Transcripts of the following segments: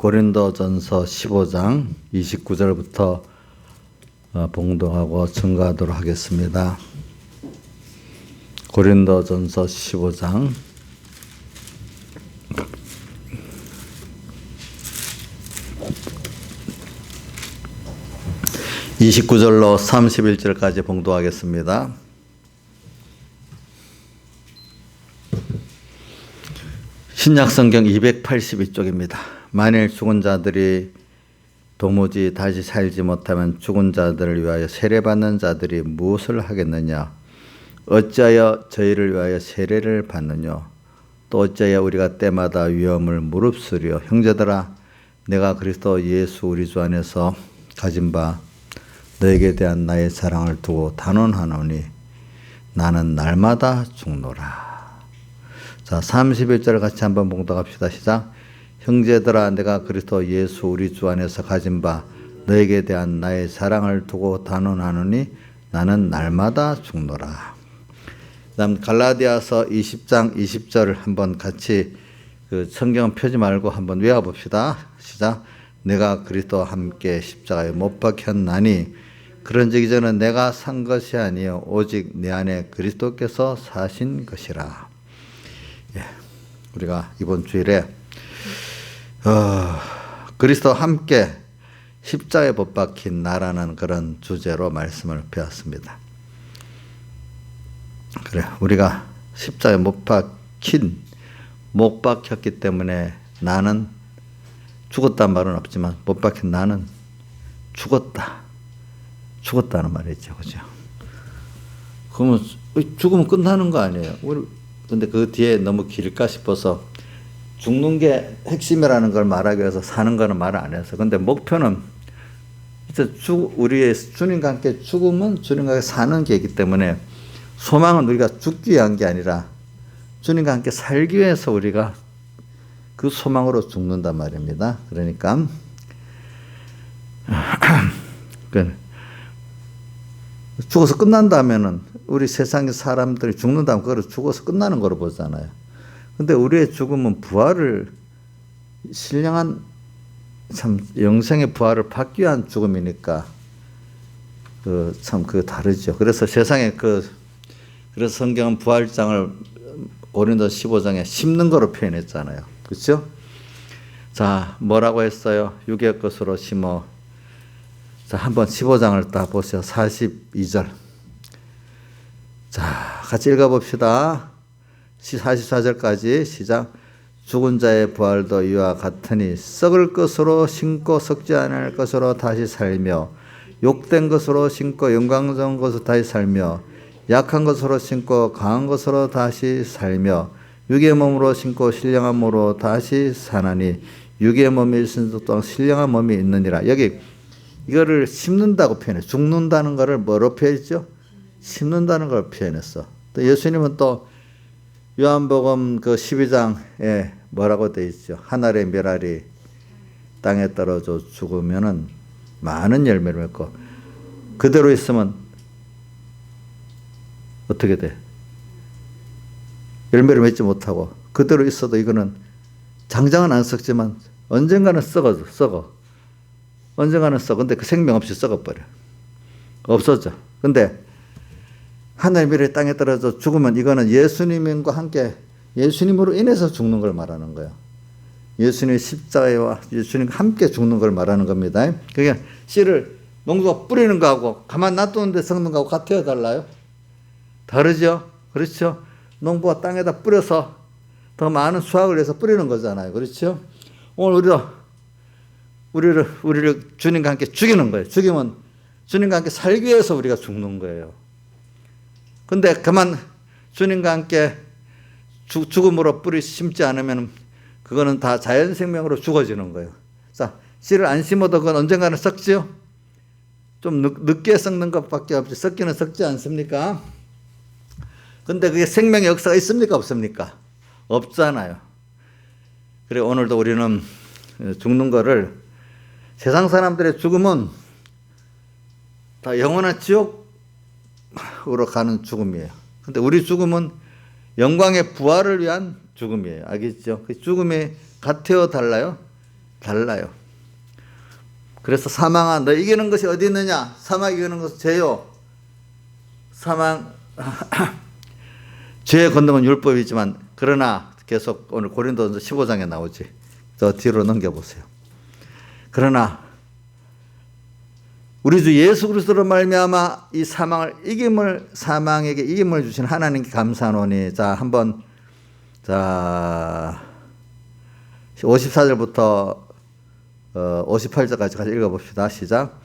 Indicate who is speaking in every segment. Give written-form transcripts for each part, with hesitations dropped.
Speaker 1: 고린도전서 15장 29절부터 봉독하고 증거하도록 하겠습니다. 고린도전서 15장 29절로 31절까지 봉독하겠습니다. 신약성경 282쪽입니다. 만일 죽은 자들이 도무지 다시 살지 못하면 죽은 자들을 위하여 세례받는 자들이 무엇을 하겠느냐? 어찌하여 저희를 위하여 세례를 받느냐? 또 어찌하여 우리가 때마다 위험을 무릅쓰려? 형제들아, 내가 그리스도 예수 우리 주 안에서 가진 바 너에게 대한 나의 사랑을 두고 단언하노니 나는 날마다 죽노라. 자, 31절 같이 한번 봉독합시다. 시작. 형제들아, 내가 그리스도 예수 우리 주 안에서 가진 바 너에게 대한 나의 사랑을 두고 단언하노니 나는 날마다 죽노라. 그다음 갈라디아서 20장 20절 한번 같이 성경 펴지 말고 한번 외워봅시다. 시작. 내가 그리스도와 함께 십자가에 못 박혔나니 그런즉 이제는 내가 산 것이 아니요 오직 내 안에 그리스도께서 사신 것이라. 예, 우리가 이번 주일에 그리스도와 함께 십자가에 못 박힌 나라는 그런 주제로 말씀을 배웠습니다. 그래, 우리가 십자가에 못 박혔기 때문에 나는 죽었단 말은 없지만 못 박힌 나는 죽었다는 말이죠. 그죠? 그러면 죽으면 끝나는 거 아니에요? 근데 그 뒤에 너무 길까 싶어서 죽는 게 핵심이라는 걸 말하기 위해서 사는 거는 말을 안 해서. 근데 목표는 이제 우리의 주님과 함께 죽으면 주님과 함께 사는 게 있기 때문에 소망은 우리가 죽기 위한 게 아니라 주님과 함께 살기 위해서 우리가 그 소망으로 죽는단 말입니다. 그러니까 죽어서 끝난다면은 우리 세상의 사람들이 죽는다면 그걸 죽어서 끝나는 거로 보잖아요. 근데 우리의 죽음은 부활을 신령한 참 영생의 부활을 받기 위한 죽음이니까 참 다르죠. 그래서 세상에 그래서 성경은 부활장을 고린도 15장에 심는 거로 표현했잖아요. 그렇죠? 자, 뭐라고 했어요? 육의 것으로 심어. 자, 한번 15장을 딱 보세요. 42절. 자, 같이 읽어봅시다. 44절까지 시작. 죽은 자의 부활도 이와 같으니 썩을 것으로 심고 썩지 않을 것으로 다시 살며 욕된 것으로 심고 영광스러운 것으로 다시 살며 약한 것으로 심고 강한 것으로 다시 살며 육의 몸으로 심고 신령한 몸으로 다시 사나니 육의 몸이 있으니 또한 신령한 몸이 있느니라. 여기 이거를 심는다고 표현해. 죽는다는 것을 뭐로 표현했죠? 심는다는 걸 표현했어. 또 예수님은 또 요한복음 12장에 뭐라고 되어 있죠? 한 알의 멸알이 땅에 떨어져 죽으면은 많은 열매를 맺고 그대로 있으면 어떻게 돼? 열매를 맺지 못하고 그대로 있어도 이거는 당장은 안 썩지만 언젠가는 썩어. 언젠가는 썩어. 근데 그 생명 없이 썩어버려. 없어져. 근데 하늘의 미래 땅에 떨어져 죽으면 이거는 예수님과 함께 예수님으로 인해서 죽는 걸 말하는 거예요. 예수님의 십자가와 예수님과 함께 죽는 걸 말하는 겁니다. 그게 씨를 농부가 뿌리는 거하고 가만 놔두는데 썩는 거하고 같아요? 달라요? 다르죠? 그렇죠? 농부가 땅에다 뿌려서 더 많은 수확을 위해서 뿌리는 거잖아요. 그렇죠? 오늘 우리를 주님과 함께 죽이는 거예요. 죽이면 주님과 함께 살기 위해서 우리가 죽는 거예요. 근데 그만 주님과 함께 죽음으로 뿌리 심지 않으면 그거는 다 자연 생명으로 죽어지는 거예요. 자, 씨를 안 심어도 그건 언젠가는 썩지요? 좀 늦게 썩는 것밖에 없지. 썩기는 썩지 않습니까? 근데 그게 생명의 역사가 있습니까? 없습니까? 없잖아요. 그래, 오늘도 우리는 죽는 거를 세상 사람들의 죽음은 다 영원한 지옥으로 가는 죽음이에요. 근데 우리 죽음은 영광의 부활을 위한 죽음이에요. 알겠죠? 그 죽음이 같아요? 달라요? 달라요. 그래서 사망아 너 이기는 것이 어디 있느냐? 사망 이기는 것은 죄요. 사망 죄의 권능은 율법이지만 그러나 계속 오늘 고린도전서 15장에 나오지. 저 뒤로 넘겨보세요. 그러나 우리 주 예수 그리스도로 말미암아 이 사망에게 이김을 주신 하나님께 감사하노니. 자, 한번 54절부터 58절까지 같이 읽어봅시다. 시작.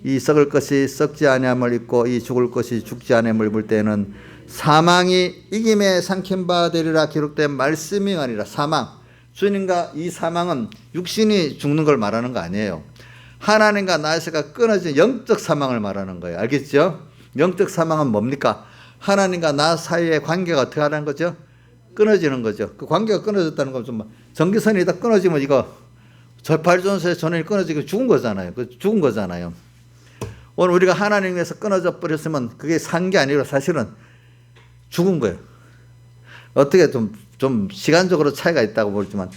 Speaker 1: 이 썩을 것이 썩지 아니함을 입고 이 죽을 것이 죽지 아니함을 입을 때는 사망이 이김에 삼킨 바 되리라 기록된 말씀이 아니라. 사망, 주님과 이 사망은 육신이 죽는 걸 말하는 거 아니에요. 하나님과 나의 사이가 끊어진 영적 사망을 말하는 거예요. 알겠죠? 영적 사망은 뭡니까? 하나님과 나 사이의 관계가 어떻게 하는 거죠? 끊어지는 거죠. 그 관계가 끊어졌다는 건 좀 전기선이 다 끊어지면 이거 발전소의 전원이 끊어지고 죽은 거잖아요. 죽은 거잖아요. 오늘 우리가 하나님에서 끊어져 버렸으면 그게 산 게 아니라 사실은 죽은 거예요. 어떻게 좀 시간적으로 차이가 있다고 보지만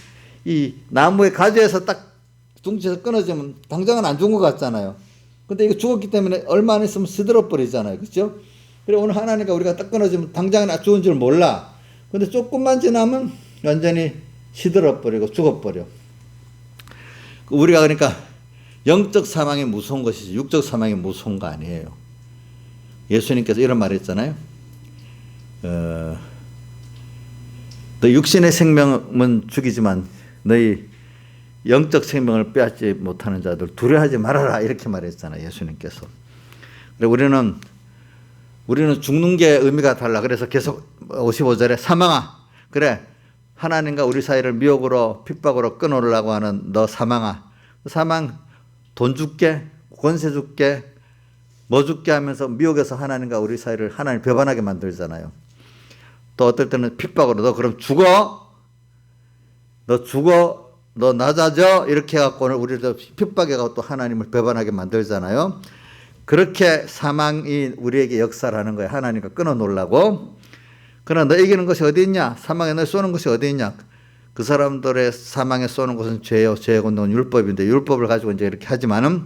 Speaker 1: 이 나무의 가지에서 딱 둥지에서 끊어지면 당장은 안 죽은 것 같잖아요. 근데 이거 죽었기 때문에 얼마 안 있으면 시들어 버리잖아요. 그렇죠? 그래 오늘 하나님과 우리가 딱 끊어지면 당장은 죽은 줄 몰라. 근데 조금만 지나면 완전히 시들어 버리고 죽어 버려. 우리가 그러니까 영적 사망이 무서운 것이지 육적 사망이 무서운 거 아니에요. 예수님께서 이런 말 했잖아요. 너 육신의 생명은 죽이지만 너희 영적 생명을 빼앗지 못하는 자들 두려워하지 말아라 이렇게 말했잖아요. 예수님께서. 우리는 죽는 게 의미가 달라. 그래서 계속 55절에 사망아 그래 하나님과 우리 사이를 미혹으로 핍박으로 끊어오려고 하는 너 사망아. 사망 돈 줄게 권세 줄게 뭐 줄게 하면서 미혹해서 하나님과 우리 사이를 하나님 배반하게 만들잖아요. 또 어떨 때는 핍박으로 너 그럼 죽어 너 낮아져 이렇게 해갖고 우리를 핍박해가지고 또 하나님을 배반하게 만들잖아요. 그렇게 사망이 우리에게 역사를 하는 거예요. 하나님과 끊어놓으려고. 그러나 너 이기는 것이 어디 있냐? 사망에 너 쏘는 것이 어디 있냐? 그 사람들의 사망에 쏘는 것은 죄요. 죄의 권능은 율법인데 율법을 가지고 이제 이렇게 하지만은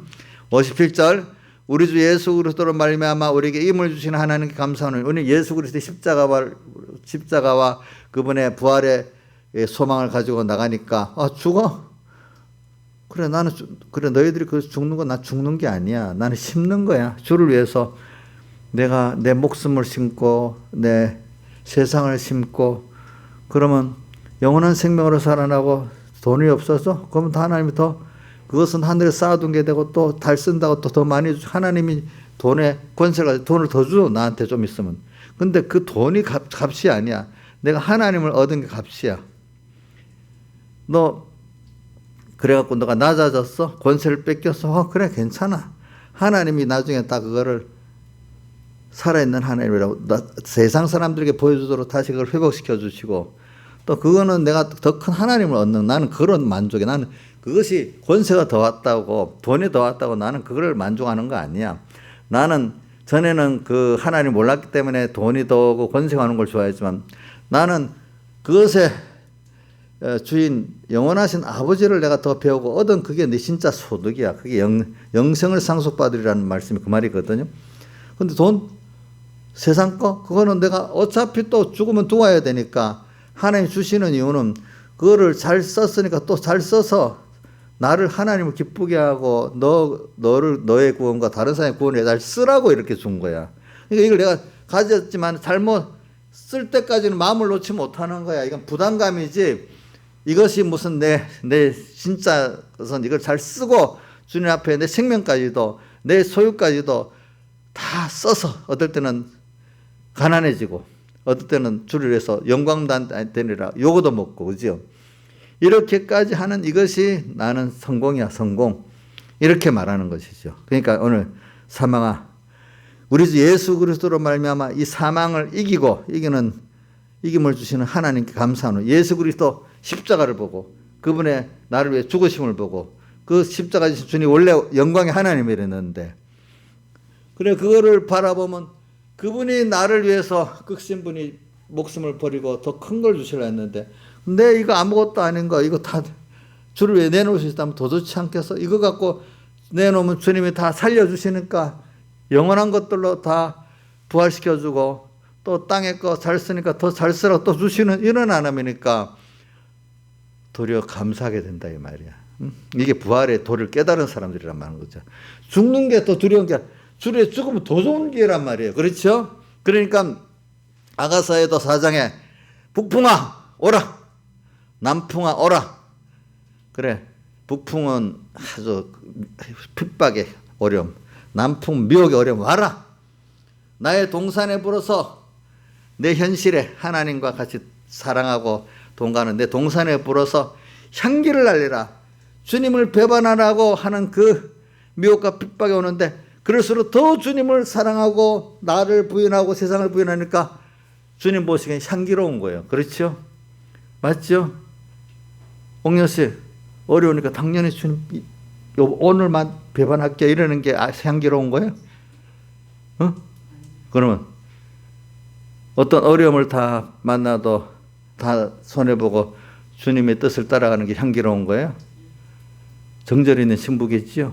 Speaker 1: 57절 우리 주 예수 그리스도로 말미암아 우리에게 힘을 주시는 하나님께 감사하노니. 오늘 예수 그리스도의 십자가와 그분의 부활의 소망을 가지고 나가니까 죽어? 그래 그래 너희들이 그 죽는 건 나 죽는 게 아니야. 나는 심는 거야. 주를 위해서 내가 내 목숨을 심고 내 세상을 심고 그러면 영원한 생명으로 살아나고 돈이 없어서 그러면 더 하나님이 더 그것은 하늘에 쌓아둔 게 되고 또 달 쓴다고 또 더 많이 하나님이 돈에 권세를 가지고 돈을 더 줘 나한테 좀 있으면. 근데 그 돈이 값이 아니야. 내가 하나님을 얻은 게 값이야. 너 그래갖고 너가 낮아졌어? 권세를 뺏겼어? 그래 괜찮아. 하나님이 나중에 다 그거를 살아있는 하나님이라고 세상 사람들에게 보여주도록 다시 그걸 회복시켜 주시고 또 그거는 내가 더 큰 하나님을 얻는 나는 그런 만족이 나는 그것이 권세가 더 왔다고 돈이 더 왔다고 나는 그걸 만족하는 거 아니야. 나는 전에는 그 하나님 몰랐기 때문에 돈이 더 오고 권세가 오는 걸 좋아했지만 나는 그것에 주인 영원하신 아버지를 내가 더 배우고 얻은 그게 내 진짜 소득이야. 그게 영생을 상속받으리라는 말씀이 그 말이거든요. 근데 돈 세상 거 그거는 내가 어차피 또 죽으면 두어야 되니까 하나님 주시는 이유는 그거를 잘 썼으니까 또 잘 써서 나를 하나님을 기쁘게 하고 너의 구원과 다른 사람의 구원에 잘 쓰라고 이렇게 준 거야. 그러니까 이걸 내가 가졌지만 잘못 쓸 때까지는 마음을 놓지 못하는 거야. 이건 부담감이지. 이것이 무슨 내 진짜 것은 이걸 잘 쓰고 주님 앞에 내 생명까지도 내 소유까지도 다 써서 어떨 때는 가난해지고 어떨 때는 주를 위해서 영광되리라 요거도 먹고 그죠? 이렇게까지 하는 이것이 나는 성공이야 성공 이렇게 말하는 것이죠. 그러니까 오늘 사망아 우리 주 예수 그리스도로 말미암아 이 사망을 이김을 주시는 하나님께 감사하노. 예수 그리스도 십자가를 보고 그분의 나를 위해 죽으심을 보고 그 십자가 지신 주님 원래 영광의 하나님이랬는데 그래 그거를 바라보면 그분이 나를 위해서 극신분이 목숨을 버리고 더 큰 걸 주시려 했는데 내 이거 아무것도 아닌 거 이거 다 주를 위해 내놓을 수 있다면 더 좋지 않겠어? 이거 갖고 내놓으면 주님이 다 살려주시니까 영원한 것들로 다 부활시켜주고 또 땅에 거 잘 쓰니까 더 잘 쓰라고 또 주시는 이런 하나님이니까 도리어 감사하게 된다 이 말이야. 이게 부활의 도리를 깨달은 사람들이란 말인 거죠. 죽는 게 더 두려운 게 주를 위해 죽으면 더 좋은 기회란 말이에요. 그렇죠? 그러니까 아가서에도 4장에 북풍아 오라 남풍아 오라. 그래 북풍은 아주 핍박의 어려움, 남풍 미혹의 어려움 와라. 나의 동산에 불어서 내 현실에 하나님과 같이 사랑하고 동가는 내 동산에 불어서 향기를 날리라. 주님을 배반하라고 하는 그 미혹과 핍박이 오는데 그럴수록 더 주님을 사랑하고 나를 부인하고 세상을 부인하니까 주님 보시기엔 향기로운 거예요. 그렇죠? 맞죠? 옥녀 씨 어려우니까 당연히 주님 오늘만 배반할게 이러는 게 향기로운 거예요? 그러면 어떤 어려움을 다 만나도 다 손해보고 주님의 뜻을 따라가는 게 향기로운 거예요? 정절이 있는 신부겠지요?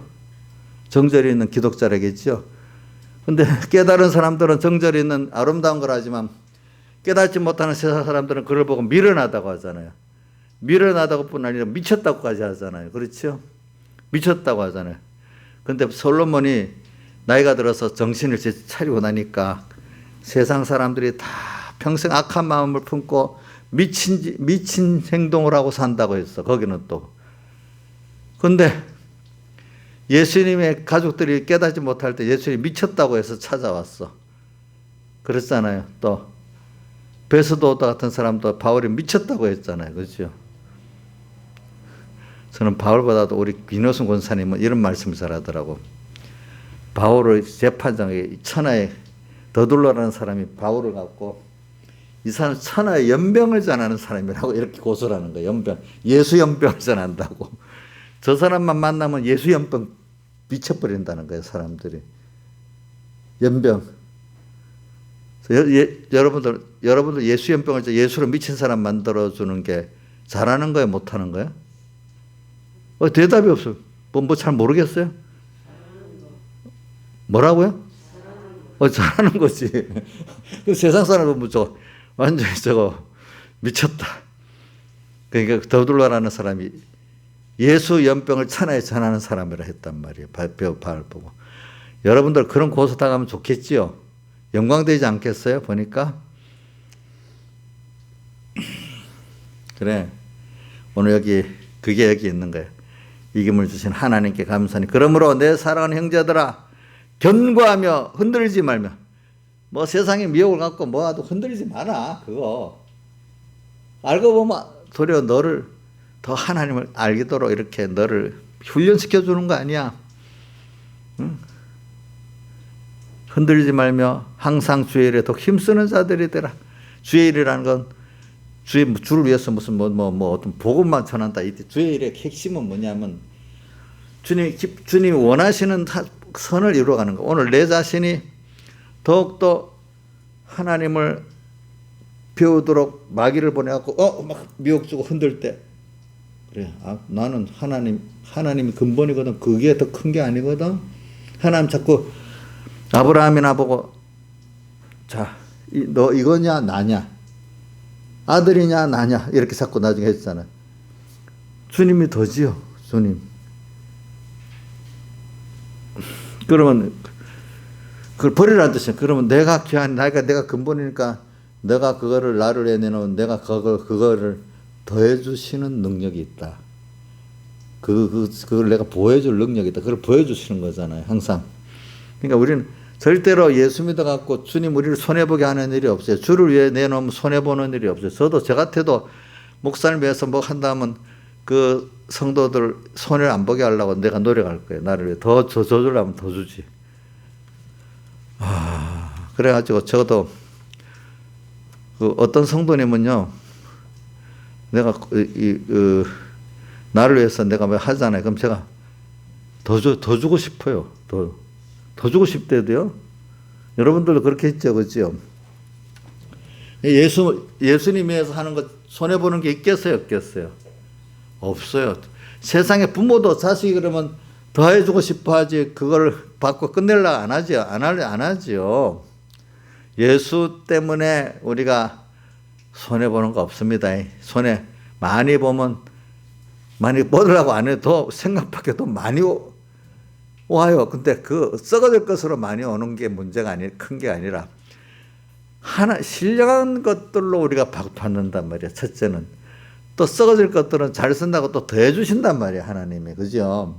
Speaker 1: 정절이 있는 기독자라겠지요? 근데 깨달은 사람들은 정절이 있는 아름다운 걸 하지만 깨닫지 못하는 세상 사람들은 그걸 보고 미련하다고 하잖아요. 미련하다고 뿐 아니라 미쳤다고까지 하잖아요. 그렇죠? 미쳤다고 하잖아요. 근데 솔로몬이 나이가 들어서 정신을 차리고 나니까 세상 사람들이 다 평생 악한 마음을 품고 미친 행동을 하고 산다고 했어. 거기는 또. 근데 예수님의 가족들이 깨닫지 못할 때 예수님이 미쳤다고 해서 찾아왔어. 그랬잖아요. 또 베스도 같은 사람도 바울이 미쳤다고 했잖아요. 그렇죠? 저는 바울보다도 우리 김효순 권사님은 이런 말씀을 잘하더라고. 바울의 재판장에 천하의 더둘러라는 사람이 바울을 갖고 이 사람 천하의 연병을 전하는 사람이라고 이렇게 고소를 하는 거예요. 연병. 예수 연병을 전한다고. 저 사람만 만나면 예수 연병 미쳐버린다는 거예요. 사람들이. 연병. 여러분들 예수 연병을 예수로 미친 사람 만들어주는 게 잘하는 거예요? 못하는 거예요? 대답이 없어요. 뭐 잘 모르겠어요? 뭐라고요? 잘하는 거지. 세상 사람은 뭐 완전히 저거 미쳤다. 그러니까 더둘러라는 사람이 예수 연병을 천하에 전하는 사람이라 했단 말이에요. 바울 보고. 여러분들 그런 고소 당하면 좋겠지요? 영광되지 않겠어요? 보니까. 그래. 오늘 그게 여기 있는 거예요. 이김을 주신 하나님께 감사하니. 그러므로 내 사랑하는 형제들아, 견고하며 흔들리지 말며. 뭐 세상에 미혹을 갖고 뭐라도 흔들리지 마라. 그거. 알고 보면 도리어 너를 더 하나님을 알기도록 이렇게 너를 훈련시켜 주는 거 아니야. 응? 흔들리지 말며 항상 주의 일에 더 힘쓰는 자들이 되라. 주의 일이라는 건 주를 위해서 무슨 어떤 복음만 전한다. 이때 주의 일의 핵심은 뭐냐면 주님이 원하시는 선을 이루어가는 거. 오늘 내 자신이 더욱더 하나님을 배우도록 마귀를 보내갖고 막 미혹 주고 흔들 때 그래. 나는 하나님이 근본이거든. 그게 더 큰 게 아니거든. 하나님 자꾸 아브라함이나 보고 자, 너 이거냐 나냐 아들이냐 나냐 이렇게 자꾸 나중에 했잖아. 주님이 더지요. 주님. 그러면 그걸 버리라는 뜻이야. 그러면 내가 근본이니까 내가 그거를 나를 해내놓은 내가 그거를 더해주시는 능력이 있다. 그걸 내가 보여줄 능력이 있다. 그걸 보여주시는 거잖아요. 항상. 그러니까 우리는 절대로 예수 믿어갖고 주님 우리를 손해보게 하는 일이 없어요. 주를 위해 내놓으면 손해보는 일이 없어요. 저 같아도 목사를 위해서 뭐 한다면 그 성도들 손해를 안 보게 하려고 내가 노력할 거예요. 나를 위해 더 주려면 더 주지. 그래가지고 저도 그 어떤 성도님은요, 내가 나를 위해서 내가 뭐 하잖아요. 그럼 제가 더 주고 싶어요. 더 주고 싶대도요. 여러분들도 그렇게 했죠, 그렇죠? 예수님 위해서 하는 것 손해 보는 게 있겠어요, 없겠어요? 없어요. 세상에 부모도 자식이 그러면 더 해주고 싶어 하지, 그걸 받고 끝내려고 안 하죠. 안 하죠. 예수 때문에 우리가 손해보는 거 없습니다. 손해 많이 보면, 많이 뻗으려고 안 해도 생각밖에 더 많이 와요. 근데 그 썩어질 것으로 많이 오는 게 문제가 큰 게 아니라, 신령한 것들로 우리가 받는단 말이야. 첫째는. 또 썩어질 것들은 잘 쓴다고 또 더해 주신단 말이야, 하나님이. 그죠?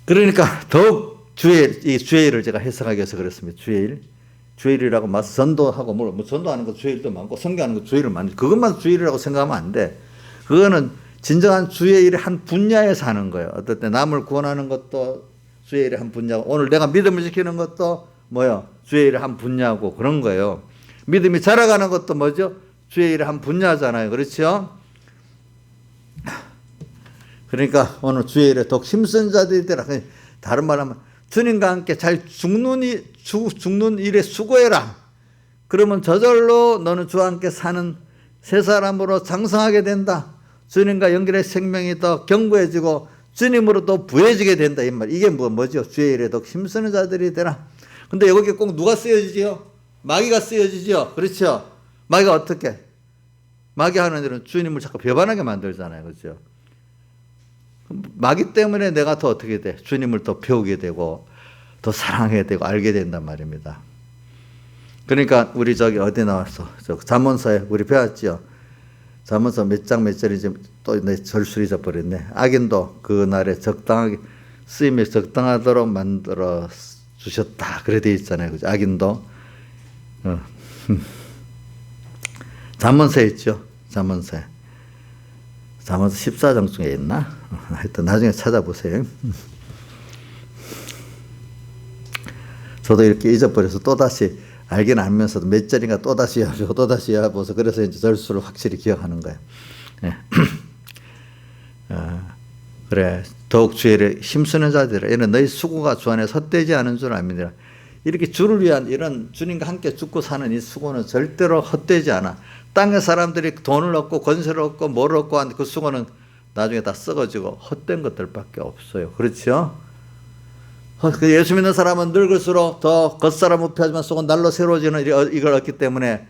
Speaker 1: 그러니까 더욱 이 주일을 제가 해석하기 위해서 그랬습니다. 주일이라고 막 전도하고 뭐 전도하는 거 주일도 많고 선교하는 거 주일을 많이, 그것만 주일이라고 생각하면 안 돼. 그거는 진정한 주의 일의 한 분야에서 하는 거예요. 어떨 때 남을 구원하는 것도 주의 일의 한 분야고, 오늘 내가 믿음을 지키는 것도 뭐요? 주의 일의 한 분야고, 그런 거예요. 믿음이 자라가는 것도 뭐죠? 주의 일의 한 분야잖아요. 그렇죠? 그러니까 오늘 주의 일에 더욱 힘쓴 자들이 되라. 다른 말 하면 주님과 함께 잘 죽는 일에 수고해라. 그러면 저절로 너는 주와 함께 사는 새 사람으로 장성하게 된다. 주님과 연결의 생명이 더 견고해지고 주님으로 또 부해지게 된다. 이 말. 이게 뭐죠? 주의 일에 더욱 힘쓰는 자들이 되라. 근데 여기 꼭 누가 쓰여지지요? 마귀가 쓰여지죠. 그렇죠? 마귀가 어떻게? 마귀 하는 일은 주님을 자꾸 배반하게 만들잖아요. 그렇죠? 마귀 때문에 내가 더 어떻게 돼? 주님을 더 배우게 되고 더 사랑하게 되고 알게 된단 말입니다. 그러니까 우리 저기 어디 나왔어? 잠언서에 우리 배웠지요. 잠언서 몇 장 몇 절인지 또 내 절수 잊어버렸네. 악인도 그날에 적당하게 쓰임에 적당하도록 만들어 주셨다. 그래 돼 있잖아요. 그죠? 악인도. 잠언서에 있죠. 잠언서 14장 중에 있나? 하여튼 나중에 찾아보세요. 저도 이렇게 잊어버려서 또다시 알긴 알면서도 몇 절인가 또다시 해가지고 또다시 해보서 그래서 이제 절수를 확실히 기억하는 거예요. 네. 그래, 더욱 주의를 힘쓰는 자들아, 이는 너희 수고가 주 안에 헛되지 않은 줄 압니다. 이렇게 주를 위한 이런 주님과 함께 죽고 사는 이 수고는 절대로 헛되지 않아. 땅의 사람들이 돈을 얻고 권세를 얻고 뭘 얻고 하는 그 수고는 나중에 다 썩어지고 헛된 것들밖에 없어요. 그렇죠? 예수 믿는 사람은 늙을수록 더 겉사람 우패하지만 속은 날로 새로워지는 이걸 얻기 때문에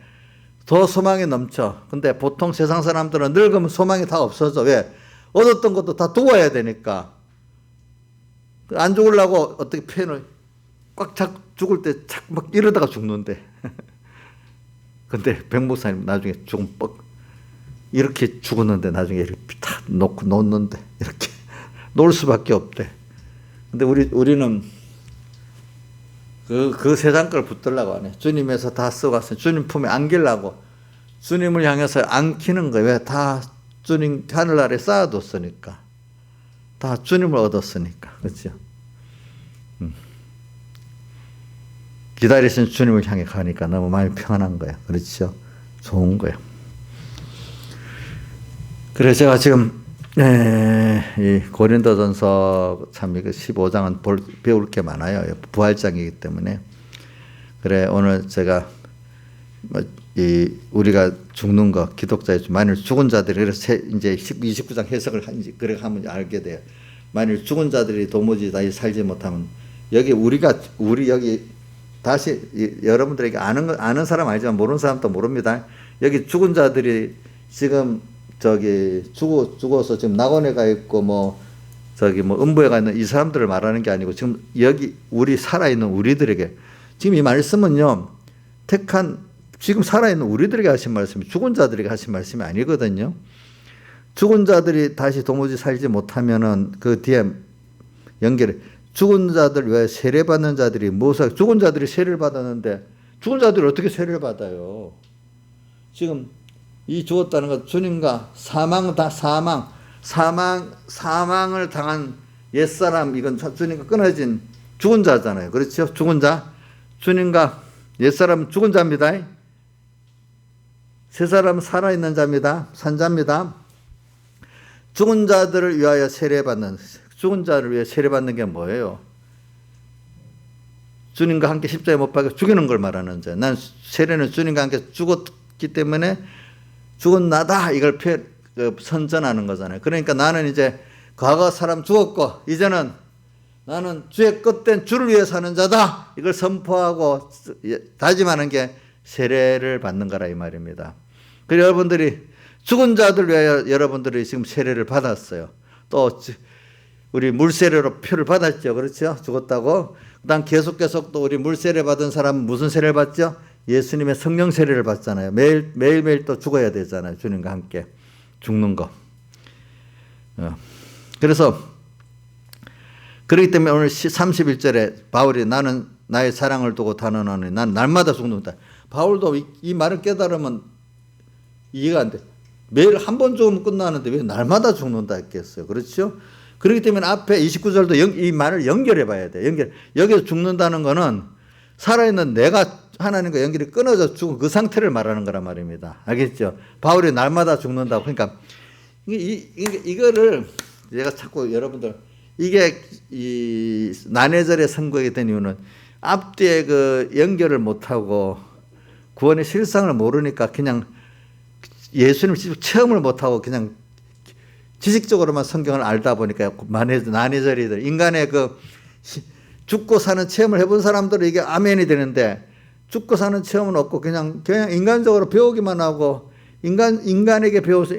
Speaker 1: 더 소망이 넘쳐. 근데 보통 세상 사람들은 늙으면 소망이 다 없어져. 왜? 얻었던 것도 다 두어야 되니까. 안 죽으려고 어떻게 표현을 꽉 죽을 때 착 막 이러다가 죽는데. 근데 백 목사님 나중에 죽으면 이렇게 죽었는데 나중에 이렇게 탁 놓는데 이렇게 놓을 수밖에 없대. 근데 우리는 그 세상 걸 붙들라고 하네. 주님에서 다 써갔으니 주님 품에 안기려고 주님을 향해서 안기는 거예요. 왜? 다 주님 하늘나라에 쌓아뒀으니까. 다 주님을 얻었으니까. 그렇죠? 기다리신 주님을 향해 가니까 너무 마음이 평안한 거예요. 그렇죠? 좋은 거예요. 그래서 제가 지금 이 고린도전서 참 이거 15장은 배울 게 많아요. 부활장이기 때문에. 그래 오늘 제가 우리가 죽는 거 기독자의 만일 죽은 자들이 그래서 이제 29장 해석을 그렇게 하면 알게 돼요. 만일 죽은 자들이 도무지 다시 살지 못하면 여기 우리 여기 다시 여러분들에게 아는 사람 알지만 모르는 사람도 모릅니다. 여기 죽은 자들이 지금 저기 죽어서 지금 낙원에 가 있고 음부에 가 있는 이 사람들을 말하는 게 아니고 지금 여기 우리 살아있는 우리들에게 지금 이 말씀은요 지금 살아있는 우리들에게 하신 말씀이 죽은 자들에게 하신 말씀이 아니거든요. 죽은 자들이 다시 도무지 살지 못하면은 그 뒤에 연결해 죽은 자들 왜 세례받는 자들이 죽은 자들이 세례를 받았는데 죽은 자들이 어떻게 세례를 받아요? 지금 이 죽었다는 것 주님과 사망을 당한 옛사람 이건 주님과 끊어진 죽은 자잖아요. 그렇죠? 죽은 자 주님과 옛사람은 죽은 자입니다. 새 사람은 살아있는 자입니다. 산 자입니다. 죽은 자들을 위하여 죽은 자를 위해 세례받는 게 뭐예요? 주님과 함께 십자가에 못 박혀 죽이는 걸 말하는 자예요. 난 세례는 주님과 함께 죽었기 때문에 죽은 나다 이걸 그 선전하는 거잖아요. 그러니까 나는 이제 과거 사람 죽었고 이제는 나는 주의 끝된 주를 위해 사는 자다. 이걸 선포하고 다짐하는 게 세례를 받는 거라 이 말입니다. 그리고 여러분들이 죽은 자들 위하여 여러분들이 지금 세례를 받았어요. 또 우리 물세례로 표를 받았죠. 그렇죠? 죽었다고. 그다음 계속 또 우리 물세례 받은 사람은 무슨 세례를 받죠? 예수님의 성령 세례를 받잖아요. 매일매일 또 죽어야 되잖아요. 주님과 함께 죽는 거. 그래서 그렇기 때문에 오늘 31절에 바울이 나는 나의 사랑을 두고 단언하노니 난 날마다 죽는다. 바울도 이 말을 깨달으면 이해가 안 돼. 매일 한 번 죽으면 끝나는데 왜 날마다 죽는다 했겠어요. 그렇죠? 그렇기 때문에 앞에 29절도 이 말을 연결해 봐야 돼. 여기서 죽는다는 거는 살아있는 내가 하나님과 연결이 끊어져 죽은 그 상태를 말하는 거란 말입니다. 알겠죠? 바울이 날마다 죽는다고. 그러니까 이거를 제가 자꾸 여러분들 이게 이 난해절의 선거에 된 이유는 앞뒤에 그 연결을 못하고 구원의 실상을 모르니까 그냥 예수님을 직접 체험을 못하고 그냥 지식적으로만 성경을 알다 보니까 난해절이들 인간의 그 죽고 사는 체험을 해본 사람들은 이게 아멘이 되는데 죽고 사는 체험은 없고 그냥 인간적으로 배우기만 하고 인간에게 배워서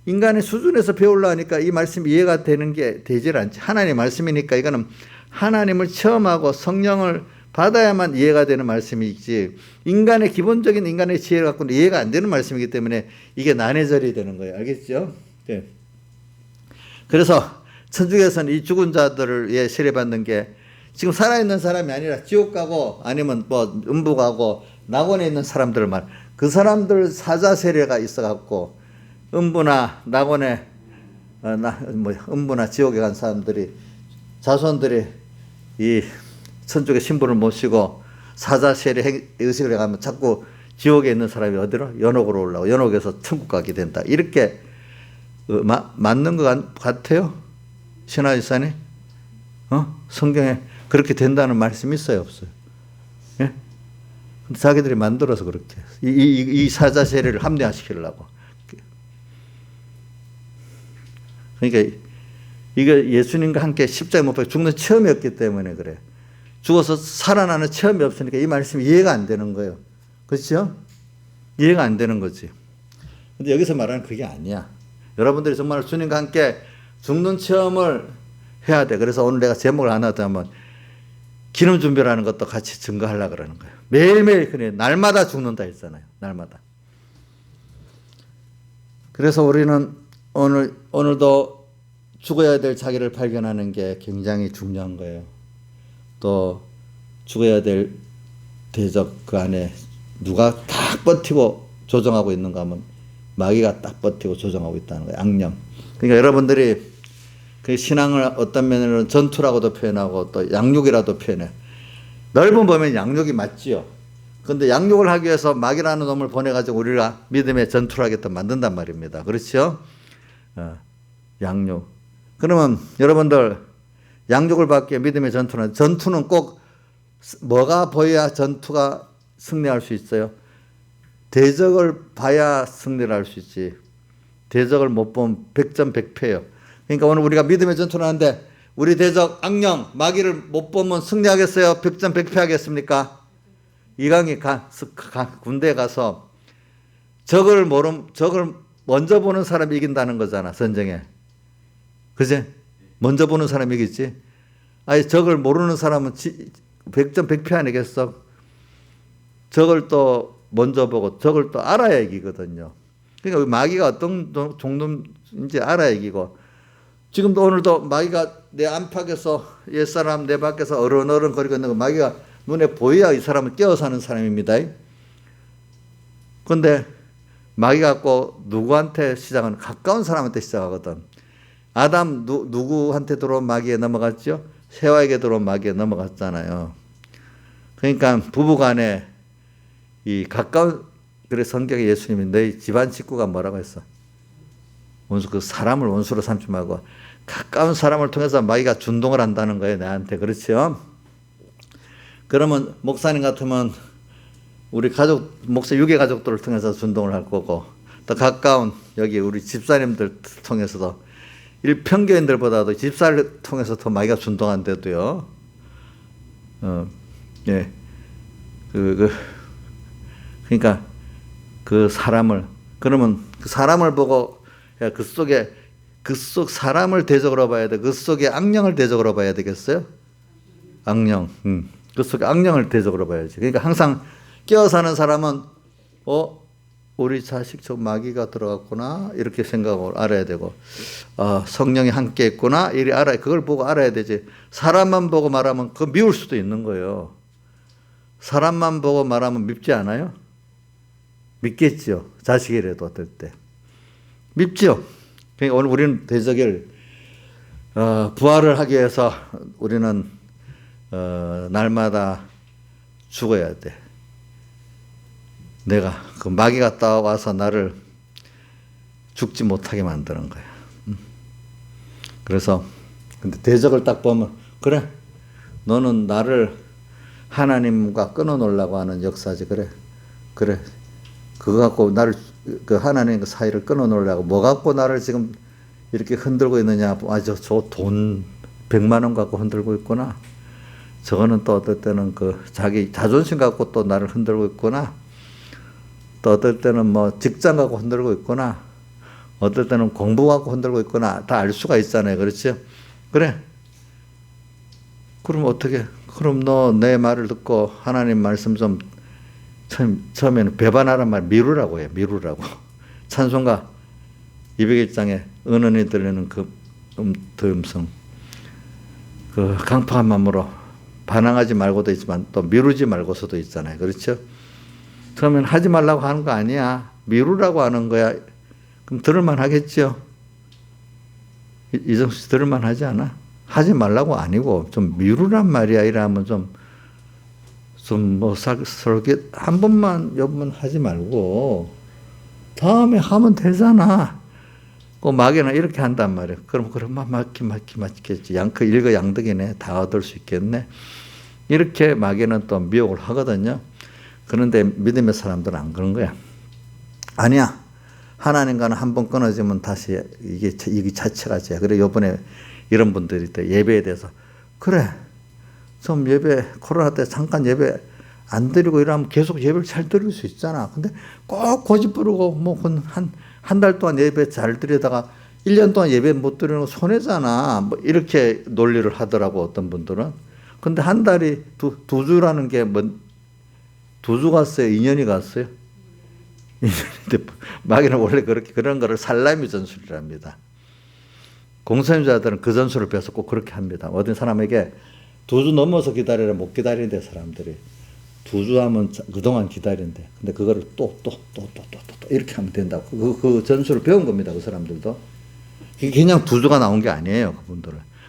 Speaker 1: 인간의 수준에서 배우려니까 이 말씀이 이해가 되는 게 되질 않지. 하나님의 말씀이니까 이거는 하나님을 체험하고 성령을 받아야만 이해가 되는 말씀이지 인간의 기본적인 인간의 지혜를 갖고는 이해가 안 되는 말씀이기 때문에 이게 난해절이 되는 거예요. 알겠죠? 네. 그래서 천주교에서는 이 죽은 자들을 위해 세례받는 게 지금 살아있는 사람이 아니라 지옥 가고 아니면 뭐 음부 가고 낙원에 있는 사람들 그 사람들 사자 세례가 있어갖고 음부나 낙원에 음부나 지옥에 간 사람들이 자손들이 이 천주교 신부를 모시고 사자 세례 의식을 해가면 자꾸 지옥에 있는 사람이 어디로? 연옥으로 올라오고 연옥에서 천국 가게 된다. 이렇게 맞는 것 같아요? 신화유산이? 성경에 그렇게 된다는 말씀이 있어요? 없어요? 예? 근데 자기들이 만들어서 그렇게 이 사자 세례를 합리화시키려고. 그러니까 이거 예수님과 함께 십자가에 못 박혀 죽는 체험이었기 때문에 그래. 죽어서 살아나는 체험이 없으니까 이 말씀이 이해가 안 되는 거예요. 그렇죠? 이해가 안 되는 거지. 근데 여기서 말하는 그게 아니야. 여러분들이 정말 주님과 함께 죽는 체험을 해야 돼. 그래서 오늘 내가 제목을 하나 하자면 기름 준비라는 것도 같이 증거하려고 그러는 거예요. 매일매일 그래. 날마다 죽는다 했잖아요. 날마다. 그래서 우리는 오늘도 죽어야 될 자기를 발견하는 게 굉장히 중요한 거예요. 또 죽어야 될 대적 그 안에 누가 딱 버티고 조정하고 있는가 하면 마귀가 딱 버티고 조정하고 있다는 거예요. 악령. 그러니까 여러분들이 그 신앙을 어떤 면으로는 전투라고도 표현하고 또 양육이라도 표현해. 넓은 범위는 양육이 맞지요. 그런데 양육을 하기 위해서 마귀라는 놈을 보내가지고 우리가 믿음의 전투를 하겠다 만든단 말입니다. 그렇죠? 양육. 그러면 여러분들 양육을 받기 위해 믿음의 전투는 꼭 뭐가 보여야 전투가 승리할 수 있어요? 대적을 봐야 승리를 할 수 있지. 대적을 못 보면 백전백패예요. 그러니까 오늘 우리가 믿음의 전투를 하는데 우리 대적 악령 마귀를 못 보면 승리하겠어요? 백전백패하겠습니까? 이강이 군대에 가서 적을 먼저 보는 사람이 이긴다는 거잖아. 전쟁에. 그지? 먼저 보는 사람이 이기지. 아니 적을 모르는 사람은 백전백패 아니겠어? 적을 또 먼저 보고 적을 또 알아야 이기거든요. 그러니까 마귀가 어떤 종류인지 알아야 이기고 지금도 오늘도 마귀가 내 안팎에서 옛사람 내 밖에서 어른거리고 있는 거 마귀가 눈에 보여야 이 사람은 깨어 사는 사람입니다. 그런데 마귀가 꼭 누구한테 시작하는 가까운 사람한테 시작하거든. 아담 누구한테 들어온 마귀에 넘어갔죠? 세와에게 들어온 마귀에 넘어갔잖아요. 그러니까 부부간에 이 가까운 그래 성경에 예수님이 너희 집안 식구가 뭐라고 했어? 원수 그 사람을 원수로 삼지 말고 가까운 사람을 통해서 마귀가 준동을 한다는 거예요. 나한테. 그렇죠? 그러면 목사님 같으면 우리 가족 목사 유괴 가족들을 통해서 준동을 할 거고 더 가까운 여기 우리 집사님들 통해서도 일평교인들보다도 집사를 통해서 더 마귀가 순동한데도요. 예, 그러니까 그 사람을 그러면 그 사람을 보고 그 속 사람을 대적으로 봐야 돼. 그 속에 악령을 대적으로 봐야 되겠어요? 악령. 그 속에 악령을 대적으로 봐야지. 그러니까 항상 깨어 사는 사람은 우리 자식 저 마귀가 들어갔구나 이렇게 생각을 알아야 되고 성령이 함께 있구나 이리 알아야 그걸 보고 알아야 되지. 사람만 보고 말하면 그거 미울 수도 있는 거예요. 사람만 보고 말하면 밉지 않아요? 밉겠죠. 자식이라도 어떨 때 밉죠. 그러니까 오늘 우리는 대적을 부활을 하기 위해서 우리는 날마다 죽어야 돼. 내가 그 마귀가 따와서 나를 죽지 못하게 만드는 거야. 그래서 근데 대적을 딱 보면 그래 너는 나를 하나님과 끊어놓으려고 하는 역사지. 그래 그거 갖고 나를 그 하나님과 사이를 끊어놓으려고 뭐 갖고 나를 지금 이렇게 흔들고 있느냐. 저 돈 100만 원 갖고 흔들고 있구나. 저거는 또 어떨 때는 그 자기 자존심 갖고 또 나를 흔들고 있구나. 또 어떨 때는 뭐 직장 갖고 흔들고 있구나. 어떨 때는 공부 갖고 흔들고 있구나. 다 알 수가 있잖아요. 그렇죠? 그래. 그럼 어떻게? 그럼 너 내 말을 듣고 하나님 말씀 좀 처음에는 배반하란 말 미루라고 해요. 미루라고. 찬송가 201장에 은은히 들리는 그 음성. 그 강팍한 마음으로 반항하지 말고도 있지만 또 미루지 말고서도 있잖아요. 그렇죠? 처음엔 하지 말라고 하는 거 아니야. 미루라고 하는 거야. 그럼 들을만 하겠죠? 이정수 씨 들을만 하지 않아? 하지 말라고 아니고 좀 미루란 말이야. 이러면 뭐 설계 한 번만 여번 하지 말고 다음에 하면 되잖아. 그 마귀는 이렇게 한단 말이야. 그럼 맞겠지. 그 일거양득이네. 다 얻을 수 있겠네. 이렇게 마귀는 또 미혹을 하거든요. 그런데 믿음의 사람들은 안 그런 거야. 아니야. 하나님과는 한 번 끊어지면 다시 이게 자체가 돼. 그래 요번에 이런 분들이 또 예배에 대해서 그래 좀 예배 코로나 때 잠깐 예배 안 드리고 이러면 계속 예배를 잘 드릴 수 있잖아. 근데 꼭 고집 부르고 뭐 한 달 동안 예배 잘 드리다가 1년 동안 예배 못 드리는 거 손해잖아. 뭐 이렇게 논리를 하더라고 어떤 분들은. 근데 한 달이 두 주라는 게 뭐 2주 갔어요? 2년이 갔어요? 2년인데 마귀는 원래 그런 거를 살라미 전술이랍니다. 공선자들은 그 전술을 배워서 꼭 그렇게 합니다. 어떤 사람에게 2주 넘어서 기다리라 못 기다리는데 사람들이 2주 하면 그동안 기다린대. 근데 그거를 또 이렇게 하면 된다고. 그 전술을 배운 겁니다. 그 사람들도. 그냥 2주가 나온 게 아니에요.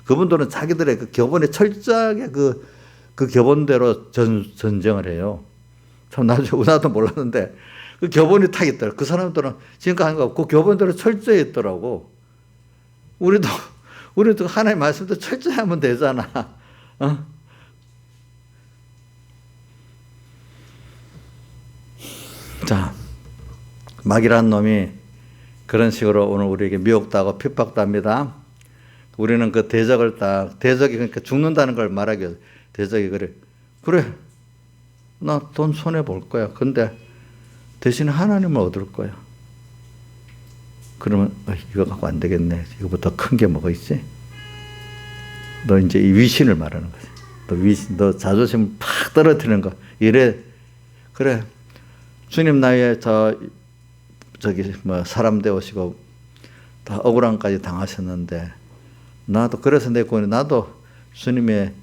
Speaker 1: 그분들은 자기들의 그 교본에 철저하게 그 교본대로 전쟁을 해요. 참 나도 몰랐는데 그 교본이 딱 있더라고. 그 사람들은 지금까지 한 거 없고 그 교본대로 철저히 있더라고. 우리도 하나님 말씀도 철저히 하면 되잖아. 자, 마귀라는 놈이 그런 식으로 오늘 우리에게 미혹도 하고 핍박도 합니다. 우리는 그 대적이 그러니까 죽는다는 걸 말하기 위해서 대적이 그래 나 돈 손해 볼 거야. 근데 대신 하나님을 얻을 거야. 그러면 이거 갖고 안 되겠네. 이거보다 큰 게 뭐가 있지? 너 이제 이 위신을 말하는 거지. 너 자존심을 팍 떨어뜨리는 거. 이래 그래. 주님 나이에 저기 뭐 사람 되오시고 다 억울함까지 당하셨는데 나도 그래서 나도 주님의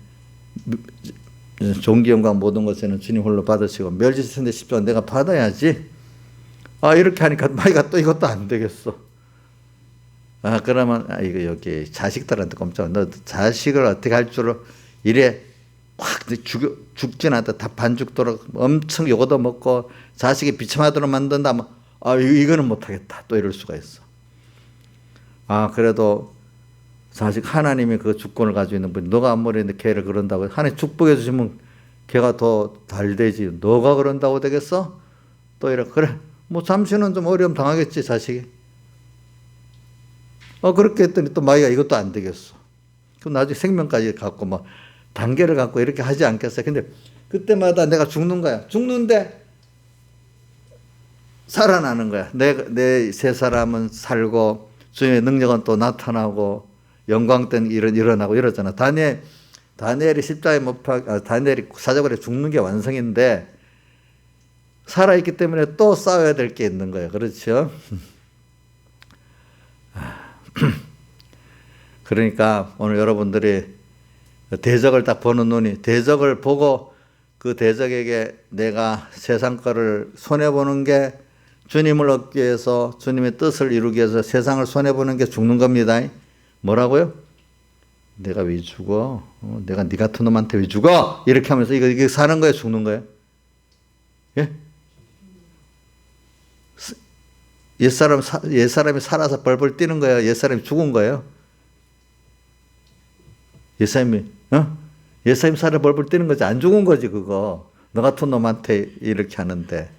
Speaker 1: 존귀 영광 모든 것에는 주님 홀로 받으시고 멸지선대 십자가 내가 받아야지. 이렇게 하니까 마귀가 또 이것도 안 되겠어. 그러면 이거 여기 자식들한테 꼼짝. 너 자식을 어떻게 할 줄을 이래 확 죽진 않다. 다 반죽도록 엄청 요거도 먹고 자식이 비참하도록 만든다. 이거는 못하겠다. 또 이럴 수가 있어. 그래도 자식 하나님이 그 주권을 가지고 있는 분, 너가 아무리 걔를 그런다고 하나님 축복해 주시면 걔가 더 잘 되지. 너가 그런다고 되겠어? 또 그래 뭐 잠시는 좀 어려움 당하겠지 자식이. 그렇게 했더니 또 마귀가 이것도 안 되겠어. 그럼 나중에 생명까지 갖고 뭐 단계를 갖고 이렇게 하지 않겠어요. 근데 그때마다 내가 죽는 거야. 죽는데 살아나는 거야. 내 새 사람은 살고 주님의 능력은 또 나타나고 영광 때는 일어나고 이러잖아. 다니엘이 십자가에 다니엘이 사자굴에 죽는 게 완성인데 살아있기 때문에 또 싸워야 될 게 있는 거예요. 그렇죠? 그러니까 오늘 여러분들이 대적을 딱 보는 눈이, 대적을 보고 그 대적에게 내가 세상 거를 손해보는 게 주님을 얻기 위해서, 주님의 뜻을 이루기 위해서 세상을 손해보는 게 죽는 겁니다. 뭐라고요? 내가 왜 죽어? 내가 네 같은 놈한테 왜 죽어? 이렇게 하면서 이게 사는 거예요? 죽는 거예요? 예? 옛사람이 살아서 벌벌 뛰는 거예요? 옛사람이 죽은 거예요? 옛사람이 살아 벌벌 뛰는 거지. 안 죽은 거지, 그거. 너 같은 놈한테 이렇게 하는데.